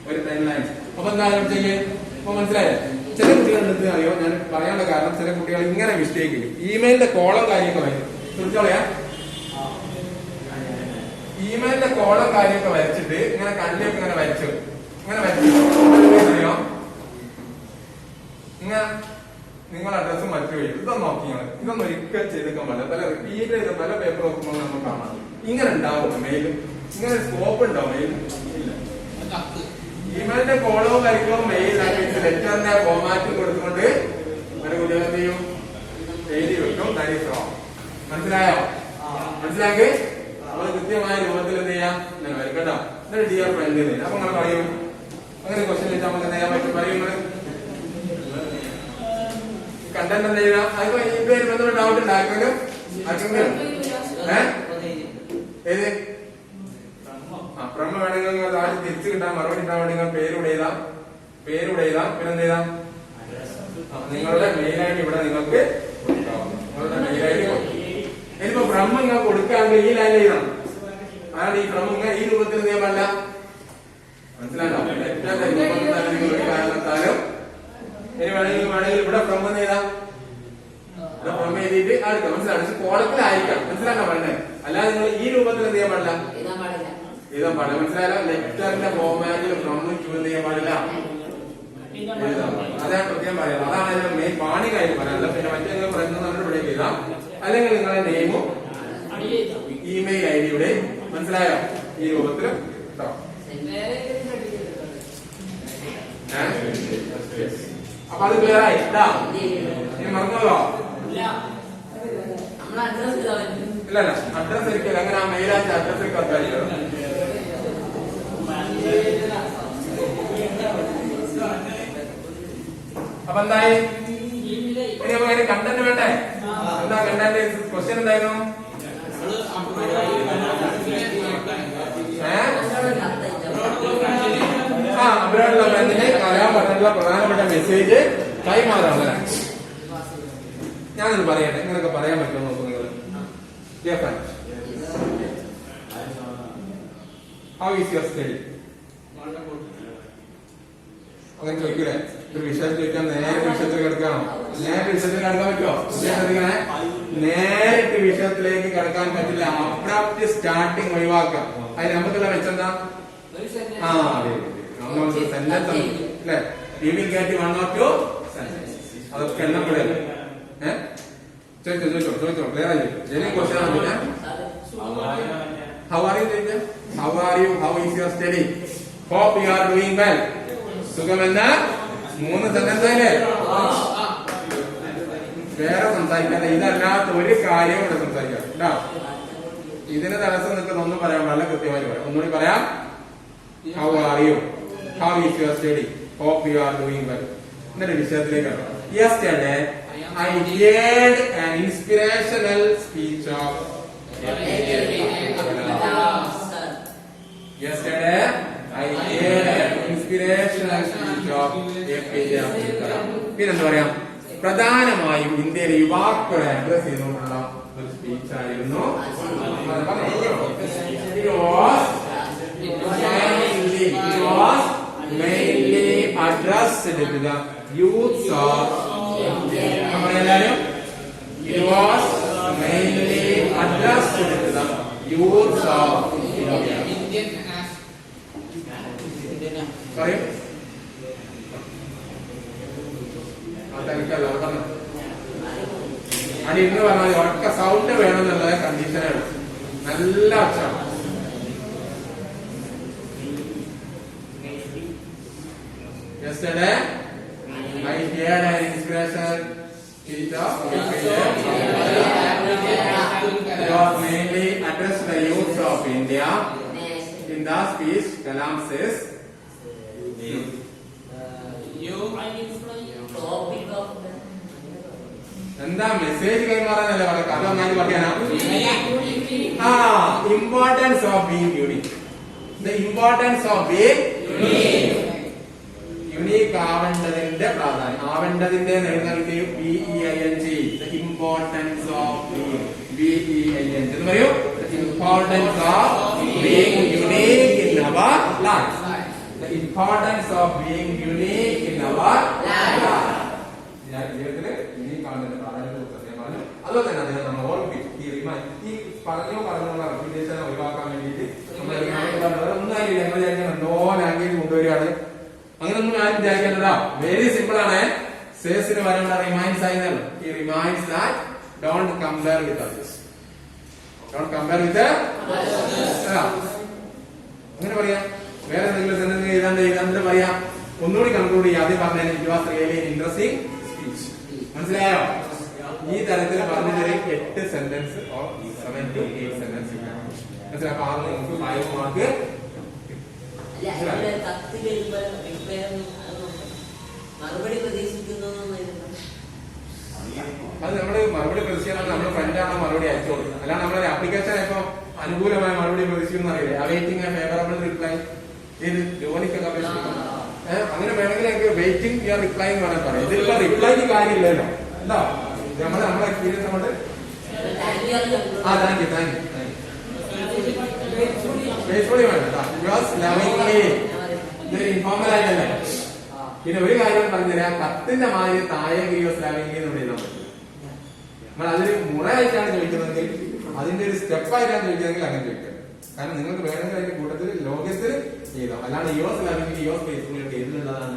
ഒരു 10 ലൈൻസ്. അപ്പൊ എന്തായാലും ചെയ്യേ. അപ്പൊ മനസ്സിലായേ? ചില കുട്ടികൾ എന്ത് അറിയോ, ഞാൻ പറയാനുള്ള കാരണം ചില കുട്ടികൾ ഇങ്ങനെ മിസ്റ്റേക്ക് ചെയ്യും. ഇമെയിലിന്റെ കോളം കാര്യമൊക്കെ വരും. ചോദിച്ചോളയാ, ഇമെയിലിന്റെ കോളം കാര്യമൊക്കെ വരച്ചിട്ട് ഇങ്ങനെ കണ്ടിയൊക്കെ ഇങ്ങനെ വരച്ചു, ഇങ്ങനെ വരച്ചു അറിയോ, ഇങ്ങനെ നിങ്ങൾ അഡ്രസ്സും മറ്റു വരും. ഇതൊന്നും നോക്കിയാണ്, ഇതൊന്നും ഒരിക്കൽ ചെയ്തേക്കാൻ പറ്റില്ല. പല റിപ്പീറ്റ് ചെയ്ത് പല പേപ്പർ നോക്കുമ്പോൾ നമുക്ക് കാണാം ഇങ്ങനെ ഉണ്ടാവും മെയിൽ, ഇങ്ങനെ സ്കോപ്പ് ഉണ്ടാവും മെയിൽ ഇല്ല. ഇമെയിലിന്റെ കോളവും കാര്യങ്ങളും മെയിൽ ആയിട്ട് ലെറ്ററിന്റെ ഫോമാറ്റും കൊടുത്തുകൊണ്ട് ഒരു കുട്ടികൾ എന്ത് ചെയ്യും, എഴുതി വെക്കും. That is wrong. മനസ്സിലായോ? മനസ്സിലാക്കി നമ്മൾ കൃത്യമായ രൂപത്തിൽ എന്ത് ചെയ്യാം, ഞാൻ വരും കേട്ടോ. എന്നിട്ട് ഡിയർ ഫ്രണ്ട് അപ്പൊ നിങ്ങൾ പറയും, അങ്ങനെ ക്വസ്റ്റ്യൻ വെച്ചാൽ നമുക്ക് എന്ത് ചെയ്യാൻ പറ്റും പറയും. കണ്ടന്റ് എന്ത് ചെയ്യുക, അതിപ്പോ ഇതുവരെ ബന്ധപ്പെട്ട ഡൗട്ട് ഉണ്ടാക്കുമല്ലോ ആർക്കെങ്കിലും ഏത് പ്രമ വേണമെങ്കിൽ ആദ്യം തിരിച്ചു കിട്ടാൻ മറുപടി ഉണ്ടാൻ വേണ്ടി നിങ്ങൾ പേരൂടെ എഴുതാം, പിന്നെ എന്ത് ചെയ്താം, നിങ്ങളുടെ മെയിൽ ഐ ഡി ഇവിടെ നിങ്ങൾക്ക് കൊടുക്കാം. നിങ്ങളുടെ മെയിൽ ഐ ഡി ഇനിയിപ്പോ ഫ്രം നിങ്ങൾ കൊടുക്കുകയാണെങ്കിൽ ഈ ലൈൻ എഴുതണം. അതാണ് ഈ ഫ്രം ഇങ്ങനെ ഈ രൂപത്തിൽ എന്ത് ചെയ്യാൻ പാടില്ല. മനസ്സിലാക്കാം. നിങ്ങളുടെ കാരണത്താലും ഇനി വേണമെങ്കിൽ ഇവിടെ ഫ്രം എന്ന് എഴുതാം, ഇവിടെ ഫ്രം എഴുതിയിട്ട് അടുത്ത മനസ്സിലാണ് കോളത്തിലായിരിക്കാം. മനസ്സിലാക്കാൻ പറഞ്ഞത്. അല്ലാതെ നിങ്ങൾ ഈ രൂപത്തിൽ എന്ത് ചെയ്യാൻ പാടില്ല, എഴുതാൻ പാടില്ല. മനസ്സിലായാലോ? ലെറ്ററിന്റെ ഫോമാറ്റിൽ ഫ്രം ടു എന്ത് ചെയ്യാൻ പാടില്ല, അതാണ് പ്രത്യേകം പറയുന്നത്. അതാണ് അതിന്റെ മെയിൻ പാണികായിട്ട് പറയാനുള്ളത്. പിന്നെ മറ്റേ നിങ്ങൾ പറയുന്നത് ഇവിടെ എഴുതാം, അല്ലെങ്കിൽ നിങ്ങളുടെ നെയിമും ഇമെയിൽ ഐ ഡിയുടെ മനസ്സിലായോ ഈ രൂപത്തിൽ കേട്ടോ. അപ്പൊ അത് ക്ലിയർ ആയി കേട്ടാ. ഇനി മറന്നല്ലോ ഇല്ല അഡ്രസ് ഒരിക്കലും അങ്ങനെ ആ മെയിലാച്ച അഡ്രസ് കത്തായിരിക്കും. അപ്പൊ എന്തായി, ഇനി അപ്പൊ അതിന് കണ്ടന്റ് വേണ്ടേ? എന്താ കണ്ടന്റ്? ക്വസ്റ്റ്യൻ എന്തായിരുന്നു? അബ്രോഡുള്ള ഫ്രണ്ടിന് പറയാൻ പറഞ്ഞിട്ടുള്ള പ്രധാനപ്പെട്ട മെസ്സേജ് കൈമാറാണ്. ഞാനൊന്ന് പറയട്ടെ, ഇങ്ങനെയൊക്കെ പറയാൻ പറ്റുമോ നോക്കൂ നിങ്ങൾ. Dear friend, how is your study? അങ്ങനെ ചോദിക്കൂലേ? ഒരു വിഷയം ചോദിക്കാൻ നേരെ വിഷയത്തിൽ കിടക്കണം. നേരെ വിഷയത്തിൽ കിടക്കാൻ പറ്റുമോ? നേരിട്ട് വിഷയത്തിലേക്ക് കിടക്കാൻ പറ്റില്ല. അപ്രാപ്റ്റ് സ്റ്റാർട്ടിങ് ഒഴിവാക്കാം. അതിന് നമുക്കുള്ള വെച്ചെന്താ? ആ അതെ, സെന്റൻസ് അല്ലേ? You will get one or two sentence. അതൊക്കെ എണ്ണപ്പെടല്ലേ? ചോദിച്ചോ ക്ലിയർ ആയി. ജെനി ക്വസ്റ്റ്യൻ ആണ്. പിന്നെ ഹൗ ആർ യു ചോദിക്കാം. How are you, how is your study, hope you are doing well. സുഖമെന്ന 3 സെന്റൻസ് ആയില്ലേ? വേറെ സംസാരിക്കാതെ ഇതല്ലാത്ത ഒരു കാര്യം ഇവിടെ സംസാരിക്കാം കേട്ടോ. ഇതിന് തടസ്സം നിൽക്കുന്ന ഒന്നും പറയാൻ പാടില്ല, കൃത്യമായി പറയാം. ഒന്നുകൂടി പറയാം. How are you, how is your study, hope you are doing well. എന്നൊരു വിഷയത്തിലേക്കാണ്. Yesterday I heard an inspirational speech of Yesterday I heard an inspirational speech of APJ Abdul Kalam. പിന്നെന്താ പറയാ, പ്രധാനമായും ഇന്ത്യയിലെ യുവാക്കളെ അഡ്രസ് ചെയ്തുകൊണ്ടുള്ള ഒരു സ്പീച്ച് ആയിരുന്നു. It was mainly addressed to the youths of India. It was mainly addressed to the youths of India. Sorry? അത് ഇന്ന് പറഞ്ഞാൽ ഉറക്ക സൗണ്ട് വേണമെന്നുള്ള കണ്ടീഷനാണ്. നല്ല അക്ഷരം. Yesterday I heard an inspirational speech of APJ. It was mainly addressed to the youth of India. In the speech, Kalam says, എന്താ മെസ്സേജ് കൈമാറാനല്ലേ പറഞ്ഞ കഥ ഒന്നായി പറയാനാ. Importance of being unique. The importance of being unique ആവേണ്ടതിന്റെ പ്രാധാന്യം. ആവേണ്ടതിന്റെ നൽകി BEING. The importance of BEING എന്ന് പറയൂ. The importance of being unique in our life. The importance of being unique in our life. ഞാൻ ജീവിതത്തിൽ യൂണിക് ആണെന്ന് പ്രാധാന്യത്തെ ഞാൻ പറഞ്ഞു. അതുപോലെ തന്നെ അദ്ദേഹം നമ്മൾ ഓർമ്മിപ്പിക്കും. ഈ പറഞ്ഞുള്ള റെപ്യൂട്ടേഷൻ ഒഴിവാക്കാൻ വേണ്ടിയിട്ട് നമ്മൾ ഒന്നും ആയില്ല ഞങ്ങൾ വിചാരിക്കണം നോ ലാംഗ്വേജ് കൊണ്ടുവരികയാണ്. അങ്ങനെ ഒന്നും ആരും വിചാരിക്കേണ്ടതാ. വെരി സിമ്പിൾ ആണ്. സേസിന് വരേണ്ട റിമൈൻഡ്സ് ആയി he reminds that don't compare with others. Don't compare with അങ്ങനെ പറയാം. വേറെ എന്തെങ്കിലും സെന്റൻസ് എഴുതാണ്ട് പറയാം. ഒന്നുകൂടി കൺക്ലൂഡ് ചെയ്യാം. ആദ്യം പറഞ്ഞ it was really interesting speech. മനസ്സിലായോ? ഈ തരത്തിൽ പറഞ്ഞതൊരു 8 സെന്റൻസ് ഓർ 7 to 8 സെന്റൻസ് മനസ്സിലായി. അപ്പൊ ആദ്യം നമുക്ക് 5 മാർക്ക്. മറുപടി പ്രതീക്ഷിക്കുന്നു. അത് നമ്മള് മറുപടി പ്രതീക്ഷിക്കണം. നമ്മുടെ ഫ്രണ്ടാണോ മറുപടി അയച്ചോളൂ. അല്ലാണ്ട് നമ്മളൊരു ആപ്ലിക്കേഷൻ ഇപ്പൊ അനുകൂലമായ മറുപടി പ്രതീക്ഷിക്കുന്ന അറിയില്ലേ. Awaiting A favourable reply. ഇത് ജോലിക്കൊക്കെ അപേക്ഷിക്കുന്നു. അങ്ങനെ വേണമെങ്കിൽ എനിക്ക് വെയിറ്റിംഗ് യുവർ റിപ്ലൈ എന്ന് വേണമെങ്കിൽ പറയാം. ഇതിലുള്ള റിപ്ലൈക്ക് കാര്യമില്ലല്ലോ. എന്താ നമ്മളെ എക്സ്പീരിയൻസ് കൊണ്ട് താങ്ക് യു ഫേസ്ബുക്കിൽ വേണ്ട. ഇതൊരു ഇൻഫോർമൽ ആയിട്ടല്ലേ. പിന്നെ ഒരു കാര്യം പറഞ്ഞുതരാം. കത്തിന്റെ മാതിരി താഴെ ഗ്രീവസ് ലാവിംഗ് എന്ന് എഴുതാൻ പറ്റും. നമ്മൾ അതൊരു മുറയായിട്ടാണ് ചോദിക്കുന്നതെങ്കിൽ, അതിന്റെ ഒരു സ്റ്റെപ്പായിട്ടാണ് ചോദിക്കുന്നതെങ്കിൽ അങ്ങനെ ചോദിക്കാം. കാരണം നിങ്ങൾക്ക് വേണമെങ്കിൽ അതിന്റെ കൂട്ടത്തിൽ ലോകത്തിൽ ചെയ്താം. അല്ലാണ്ട് യുവസ് ലാവിംഗ് യുവസ് ഫേസ്ബുക്കിലൊക്കെ എഴുതുന്നതാണ്.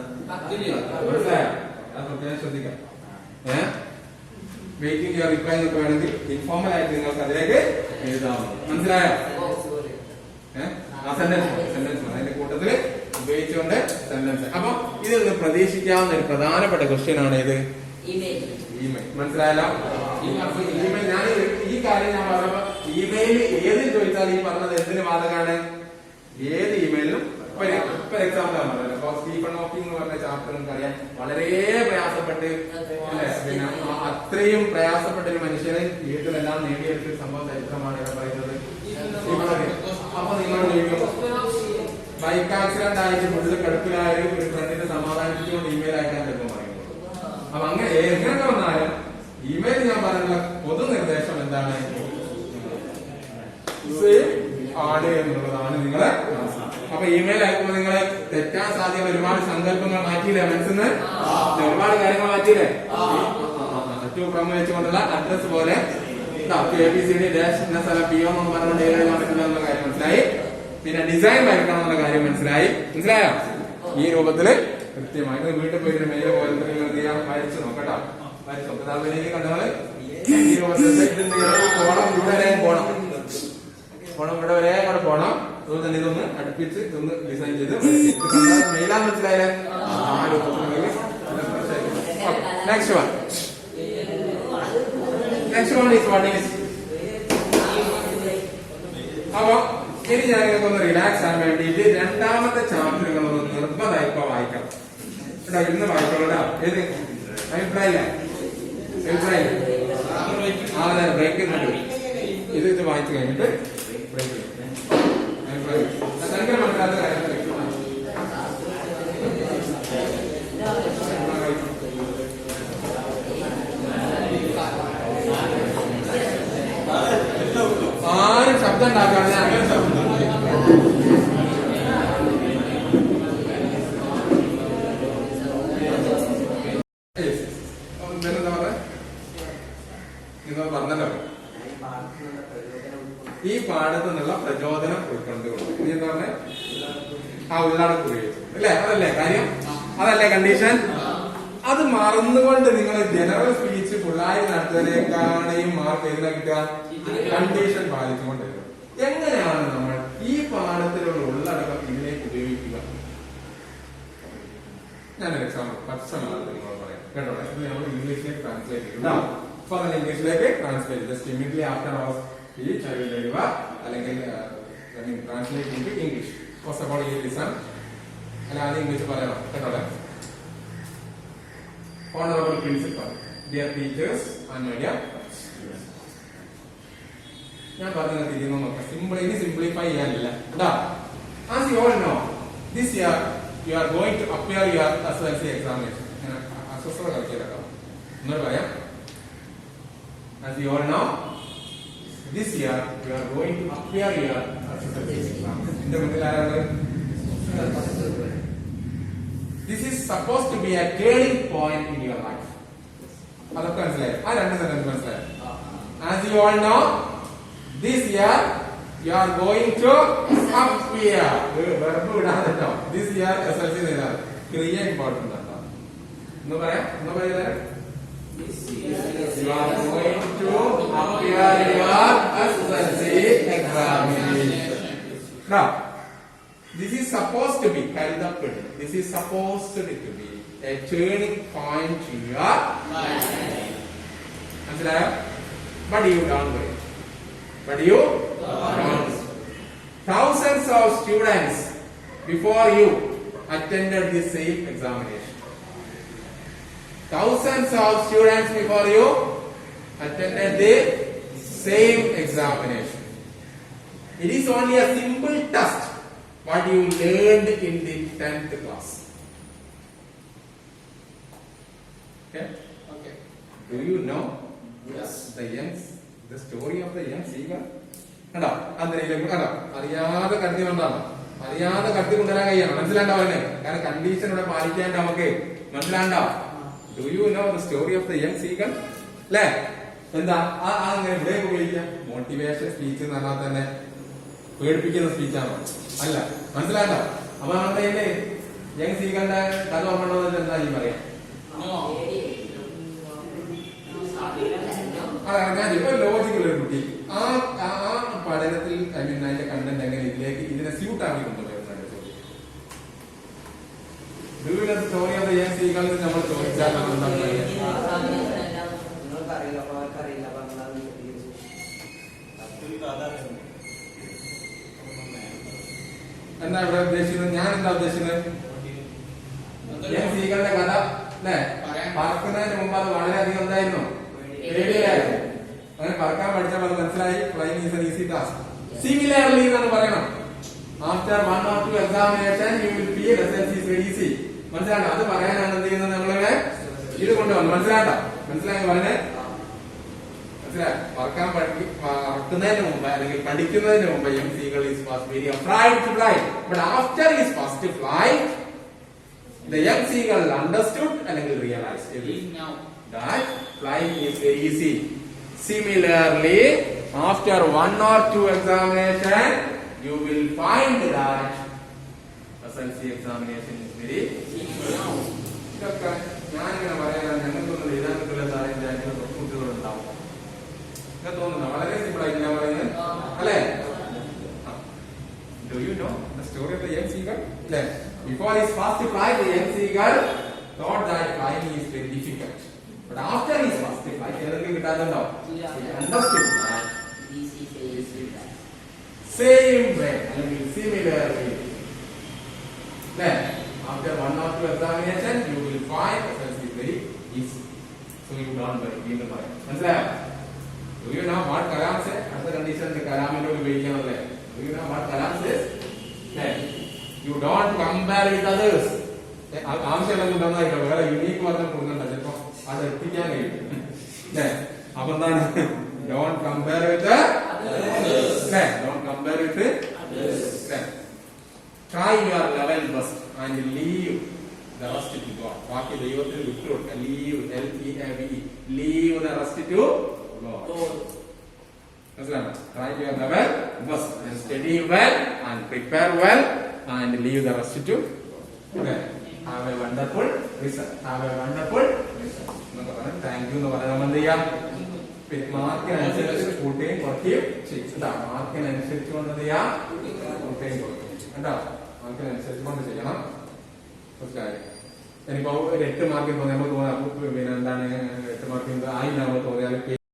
മനസ്സിലായോ? അത് പ്രത്യേകം ശ്രദ്ധിക്കാം. വെയിറ്റിംഗ് യുവർ റിപ്ലൈ എന്നൊക്കെ വേണമെങ്കിൽ ഇൻഫോർമൽ ആയിട്ട് നിങ്ങൾക്ക് അതിലേക്ക് എഴുതാവുന്നത്. മനസ്സിലായോ? സെന്റൻസ് അതിന്റെ കൂട്ടത്തില് ഉപയോഗിച്ചുകൊണ്ട് സെന്റൻസ്. അപ്പൊ ഇതിൽ നിന്ന് പ്രതീക്ഷിക്കാവുന്ന ഒരു പ്രധാനപ്പെട്ട ക്വസ്റ്റ്യൻ ആണ് ഇത് ഇമെയിൽ. മനസ്സിലായല്ലോ? ഇമെയിൽ ഞാൻ ഈ കാര്യം ഞാൻ പറഞ്ഞപ്പോ ഇമെയിൽ ഏത് ചോദിച്ചാൽ ഈ പറഞ്ഞത് എന്തിന് ബാധകമാണ്? ഏത് ഇമെയിലും. ഇപ്പൊ എക്സാമ്പിൾ ആണ് പറഞ്ഞത്. അപ്പൊ സ്റ്റീഫൻ ഹോക്കിംഗ് എന്ന് പറഞ്ഞ ചാപ്റ്റർ നമുക്ക് അറിയാം. വളരെ പ്രയാസപ്പെട്ട് പിന്നെ അത്രയും പ്രയാസപ്പെട്ട ഒരു മനുഷ്യനെ ജീവിതത്തിലെല്ലാം നേടിയെടുത്ത സംഭവ ചരിത്രമാണ് ഇവിടെ പറയുന്നത്. അപ്പൊ നിങ്ങൾ ബൈക്ക് ആക്സിഡന്റ് ആയിട്ട് ഫുള്ള് കിടപ്പിലായ ഒരു ഫ്രണ്ടിനെ സമാധാനിപ്പിച്ചുകൊണ്ട് ഇമെയിൽ അയക്കാൻ ചിലപ്പോൾ പറയുന്നത്. അപ്പൊ അങ്ങനെ എങ്ങനെ വന്നാലും ഇമെയിൽ ഞാൻ പറഞ്ഞുള്ള പൊതു നിർദ്ദേശം എന്താണ്? ആണ് എന്നുള്ളതാണ് നിങ്ങളെ. അപ്പൊ ഇമെയിൽ അയക്കുമ്പോൾ നിങ്ങള് തെറ്റാൻ സാധ്യത ഒരുപാട് സങ്കല്പങ്ങൾ മാറ്റിയില്ലേ? മനസ്സിന്ന് ഒരുപാട് കാര്യങ്ങൾ മാറ്റിയില്ലേ? ഏറ്റവും പ്രമോ വെച്ചുകൊണ്ടുള്ള അഡ്രസ് പോലെ ABCD ഡാഷ് എന്ന സ്ഥലം PO എന്ന് പറഞ്ഞുകൊണ്ട് എഴുതാൻ പറ്റില്ല എന്നുള്ള കാര്യം മനസ്സിലായി. പിന്നെ ഡിസൈൻ വരക്കണം എന്നുള്ള കാര്യം മനസ്സിലായോ? ഈ രൂപത്തില് കൃത്യമായിട്ട് വീട്ടിൽ പോയിട്ട് മെയിൽ പോലെ എന്ത് ചെയ്യാം? വരച്ചു നോക്കട്ടോ. വരച്ചു നോക്കാം. കണ്ടോള് ഈ രൂപത്തിൽ പോണം. ഇവിടെ വരെ പോണം. ഇവിടെ വരെ കൂടെ പോണം. അതുപോലെ തന്നെ ഇതൊന്ന് അടുപ്പിച്ച് ഇതൊന്ന് ഡിസൈൻ ചെയ്ത് മെയിലാന്ന് മനസ്സിലായാലേ? ആ രൂപത്തിൽ. Next one is what is. അപ്പൊ ഇനി ഞാൻ ഒന്ന് റിലാക്സ് ആകാൻ വേണ്ടിയിട്ട് രണ്ടാമത്തെ ചാപ്റ്ററുകൾ ഒന്ന് നിർബന്ധമായി ഇപ്പൊ വായിക്കണം. കേട്ടോ, ഇന്ന് വായിക്കോളൂ. ഏത് അഭിപ്രായില്ല? ബ്രേക്ക് ഇത് വായിച്ചു കഴിഞ്ഞിട്ട് ബ്രേക്ക് ഭയങ്കര മനസ്സിലാത്ത കാര്യം. ആരും ശബ്ദം ഉണ്ടാക്കാതെ അങ്ങനെ ശബ്ദം പറഞ്ഞല്ലോ. ഈ പാഠത്തു നിന്നുള്ള പ്രചോദനം ഉൾക്കൊണ്ടുകൊണ്ട് ഇനി എന്താ പറഞ്ഞ ഉള്ളടക്കം ഉപയോഗിച്ചു അല്ലേ? അതല്ലേ കാര്യം? അതല്ലേ കണ്ടീഷൻ? അത് മറന്നുകൊണ്ട് നിങ്ങൾ ജനറൽ സ്പീച്ച് ഫുള്ളായി നടത്തുന്നതിനേക്കാളും മാർക്ക് എഴുതാൻ കിട്ടുക കണ്ടീഷൻ പാലിച്ചുകൊണ്ട്. എങ്ങനെയാണ് നമ്മൾ ഈ പാഠത്തിലുള്ള ഉള്ളടക്കം ഇതിലേക്ക് ഉപയോഗിക്കുക? ഞാനൊരു എക്സാമ്പിൾ 10 മാർക്ക് നിങ്ങളോട് പറയാം കേട്ടോ. ഇത് നമ്മൾ ഇംഗ്ലീഷിലേക്ക് ട്രാൻസ്ലേറ്റ് ചെയ്യും. അപ്പൊ അങ്ങനെ ഇംഗ്ലീഷിലേക്ക് ട്രാൻസ്ലേറ്റ് ജസ്റ്റ് ഇമ്മീഡിയറ്റ്ലി ആഫ്റ്റർ അവർ സ്പീച്ച് ഐ വിൽ ഡെലിവർ അല്ലെങ്കിൽ translate in English. First of all ഈ ലിസൺ. അല്ല ആദ്യം ഇംഗ്ലീഷ് പറയണം കേട്ടോ. Honorable Principal, dear teachers and my dear friends. ഞാൻ പറഞ്ഞത് തിരിഞ്ഞു നോക്കാം. സിംപ്ലിഫൈ ചെയ്യാനില്ല കേട്ടോ. As you all know, this year you are going to appear your SSLC examination. അസ്വസ്ഥത കളിച്ചിട്ടോ എന്നോട് പറയാം. As you all know, this year you are going to appear your SSLC examination. എന്റെ മുന്നിൽ ആരാണ്? This is supposed to be a turning point in your life. അതൊക്കെ മനസ്സിലായോ? ആ രണ്ട് സെന്റൻസ് മനസ്സിലായോ? As you all know, this year you are going to appear. Verb ഇടാതെ ട്ടോ. This year SLC എഴുതാറ്. ക്രിയ ഇമ്പോർട്ടന്റ് ആണ്. എന്ന് പറയാം. You are going to appear in your SLC examination. Now, this is supposed to be കരുതപ്പെടും. This is supposed to be a turning point in your life. മനസ്സിലായോ? But you don't worry. Thousands of students before you attended the same examination. Thousands of students before you attended the same examination. It is only a simple test what you learned in the 10th class. Okay? Okay. Do you know Yes. the story of the young seagull? കണ്ടോ? കണ്ടോ? അറിയാതെ കടത്തി വന്നതാണ്. അറിയാതെ കടത്തി കൊണ്ടുവരാൻ കഴിയണം. മനസ്സിലാണ്ടാവും അല്ലേ? കാരണം കണ്ടീഷൻ ഇവിടെ പാലിക്കാൻ നമുക്ക് മനസ്സിലാണ്ടാവും. Do you know the story of the young seagull? അല്ലേ? എന്താ അങ്ങനെ ഇവിടെ ഉപയോഗിക്കാം? മോട്ടിവേഷൻ സ്പീച്ച് എന്ന് പറഞ്ഞാൽ തന്നെ പേടിപ്പിക്കുന്ന സ്പീച്ചാണോ? അല്ല. മനസ്സിലാണ്ടോ? അപ്പൊ നമ്മുടെ യങ് സീഗളിന്റെ കഥ ഓർമ്മ എന്താ ഈ പറയാം? ഞാൻ ഇപ്പൊ ലോജിക്കൽ ഒരു കുട്ടി ആ പഠനത്തിൽ ഐ മീൻ അതിന്റെ കണ്ടന്റ് എങ്ങനെ ഇതിനെ സ്യൂട്ട് ആക്കി കൊണ്ടുപോയിരുന്നുണ്ട്. Story of the young seagull നമ്മൾ ചോദിച്ചാൽ എന്താ ഇവിടെ ഉദ്ദേശിക്കുന്നത്? ഞാൻ എന്താ ഉദ്ദേശിക്കുന്നത്? യങ് സീഗളിന്റെ കഥ അല്ലെ പറക്കുന്നതിന് മുമ്പ് അത് വളരെയധികം എന്തായിരുന്നു? പേടിയായിരുന്നു. അങ്ങനെ പറക്കാൻ പഠിച്ചാൽ അത് മനസ്സിലായി. Flying is N easy task. Similarly എന്നാണ് പറയണം. After 1 or 2 examination you will feel SLC is very easy. മനസ്സിലാണ്ടോ? അത് പറയാനാണ് എന്ത് ചെയ്യുന്നത്? നമ്മളിങ്ങനെ ഇത് കൊണ്ടുവന്നു. മനസ്സിലാണ്ടോ? മനസ്സിലായി പറഞ്ഞേ? മനസ്സിലായി? പറക്കുന്നതിന് മുമ്പ് അല്ലെങ്കിൽ പഠിക്കുന്നതിന് മുമ്പ് young seagull is was very afraid to fly. But after his first flight, the young seagull understood അല്ലെങ്കിൽ realized that flying is very easy. Similarly, after 1 or 2 examination, you will find that SLC examination is very easy. ഇതൊക്കെ ഞാനിങ്ങനെ പറയാനാണ്. ഞങ്ങൾക്കൊന്നും എഴുതാൻ കിട്ടില്ല. കുട്ടികളുണ്ടാവും. ഇതൊക്കെ തോന്നുന്നു വളരെ സിമ്പിൾ ആയിട്ട് ഞാൻ പറയുന്നത് അല്ലേ? Do you know the story of the young seagull? അല്ലേ? Before his first flight, the young seagull thought that flying is very difficult. But after his first flight, ഏതൊക്കെ കിട്ടാനുണ്ടോ? He understood that same way, അല്ലെങ്കിൽ similarly. അല്ലേ? After 1 or 2 examination, you will find SLC is very easy. So you don't worry. വീണ്ടും പറയാം. മനസ്സിലായോ? Do you know what Kalam said? അടുത്ത condition കലാമിനോട് ഉപയോഗിക്കാനല്ലേ? Do you know what Kalam says? You don't compare with others. ആവശ്യമുള്ളത് ഉണ്ടാകുന്നതായിട്ടോ വേറെ യുണീക്ക് പറഞ്ഞാൽ കൊടുക്കണ്ട. ചിലപ്പോ അത് എത്തിക്കാൻ കഴിയും. അപ്പൊ എന്താണ്? Don't compare with don't compare with try your level best and leave the rest to God. ബാക്കി ദൈവത്തിന് വിട്ടുകൊടുക്കുക. Leave leave the rest to God. മനസ്സിലായോ? Try your level best and study well and prepare well and leave the rest to God. Have a wonderful result. Have a wonderful result. എന്നൊക്കെ പറഞ്ഞു താങ്ക് യു എന്ന് പറയാൻ എന്ത് ചെയ്യാം? മാർക്കിനനുസരിച്ച് കൂട്ടുകയും കുറയ്ക്കുകയും ചെയ്യും. മാർക്കിനനുസരിച്ച് കൊണ്ട് എന്ത് ചെയ്യാം? കൂട്ടുകയും കുറയ്ക്കുകയും കേട്ടോ. മാർക്കിനനുസരിച്ച് കൊണ്ട് ചെയ്യണം. മനസ്സിലായി? എനിപ്പോ ഒരു 8 മാർക്കിൽ തോന്നി നമുക്ക് പിന്നെ എന്താണ് 8 മാർക്കിൽ ആയില്ല നമ്മൾ തോന്നിയാൽ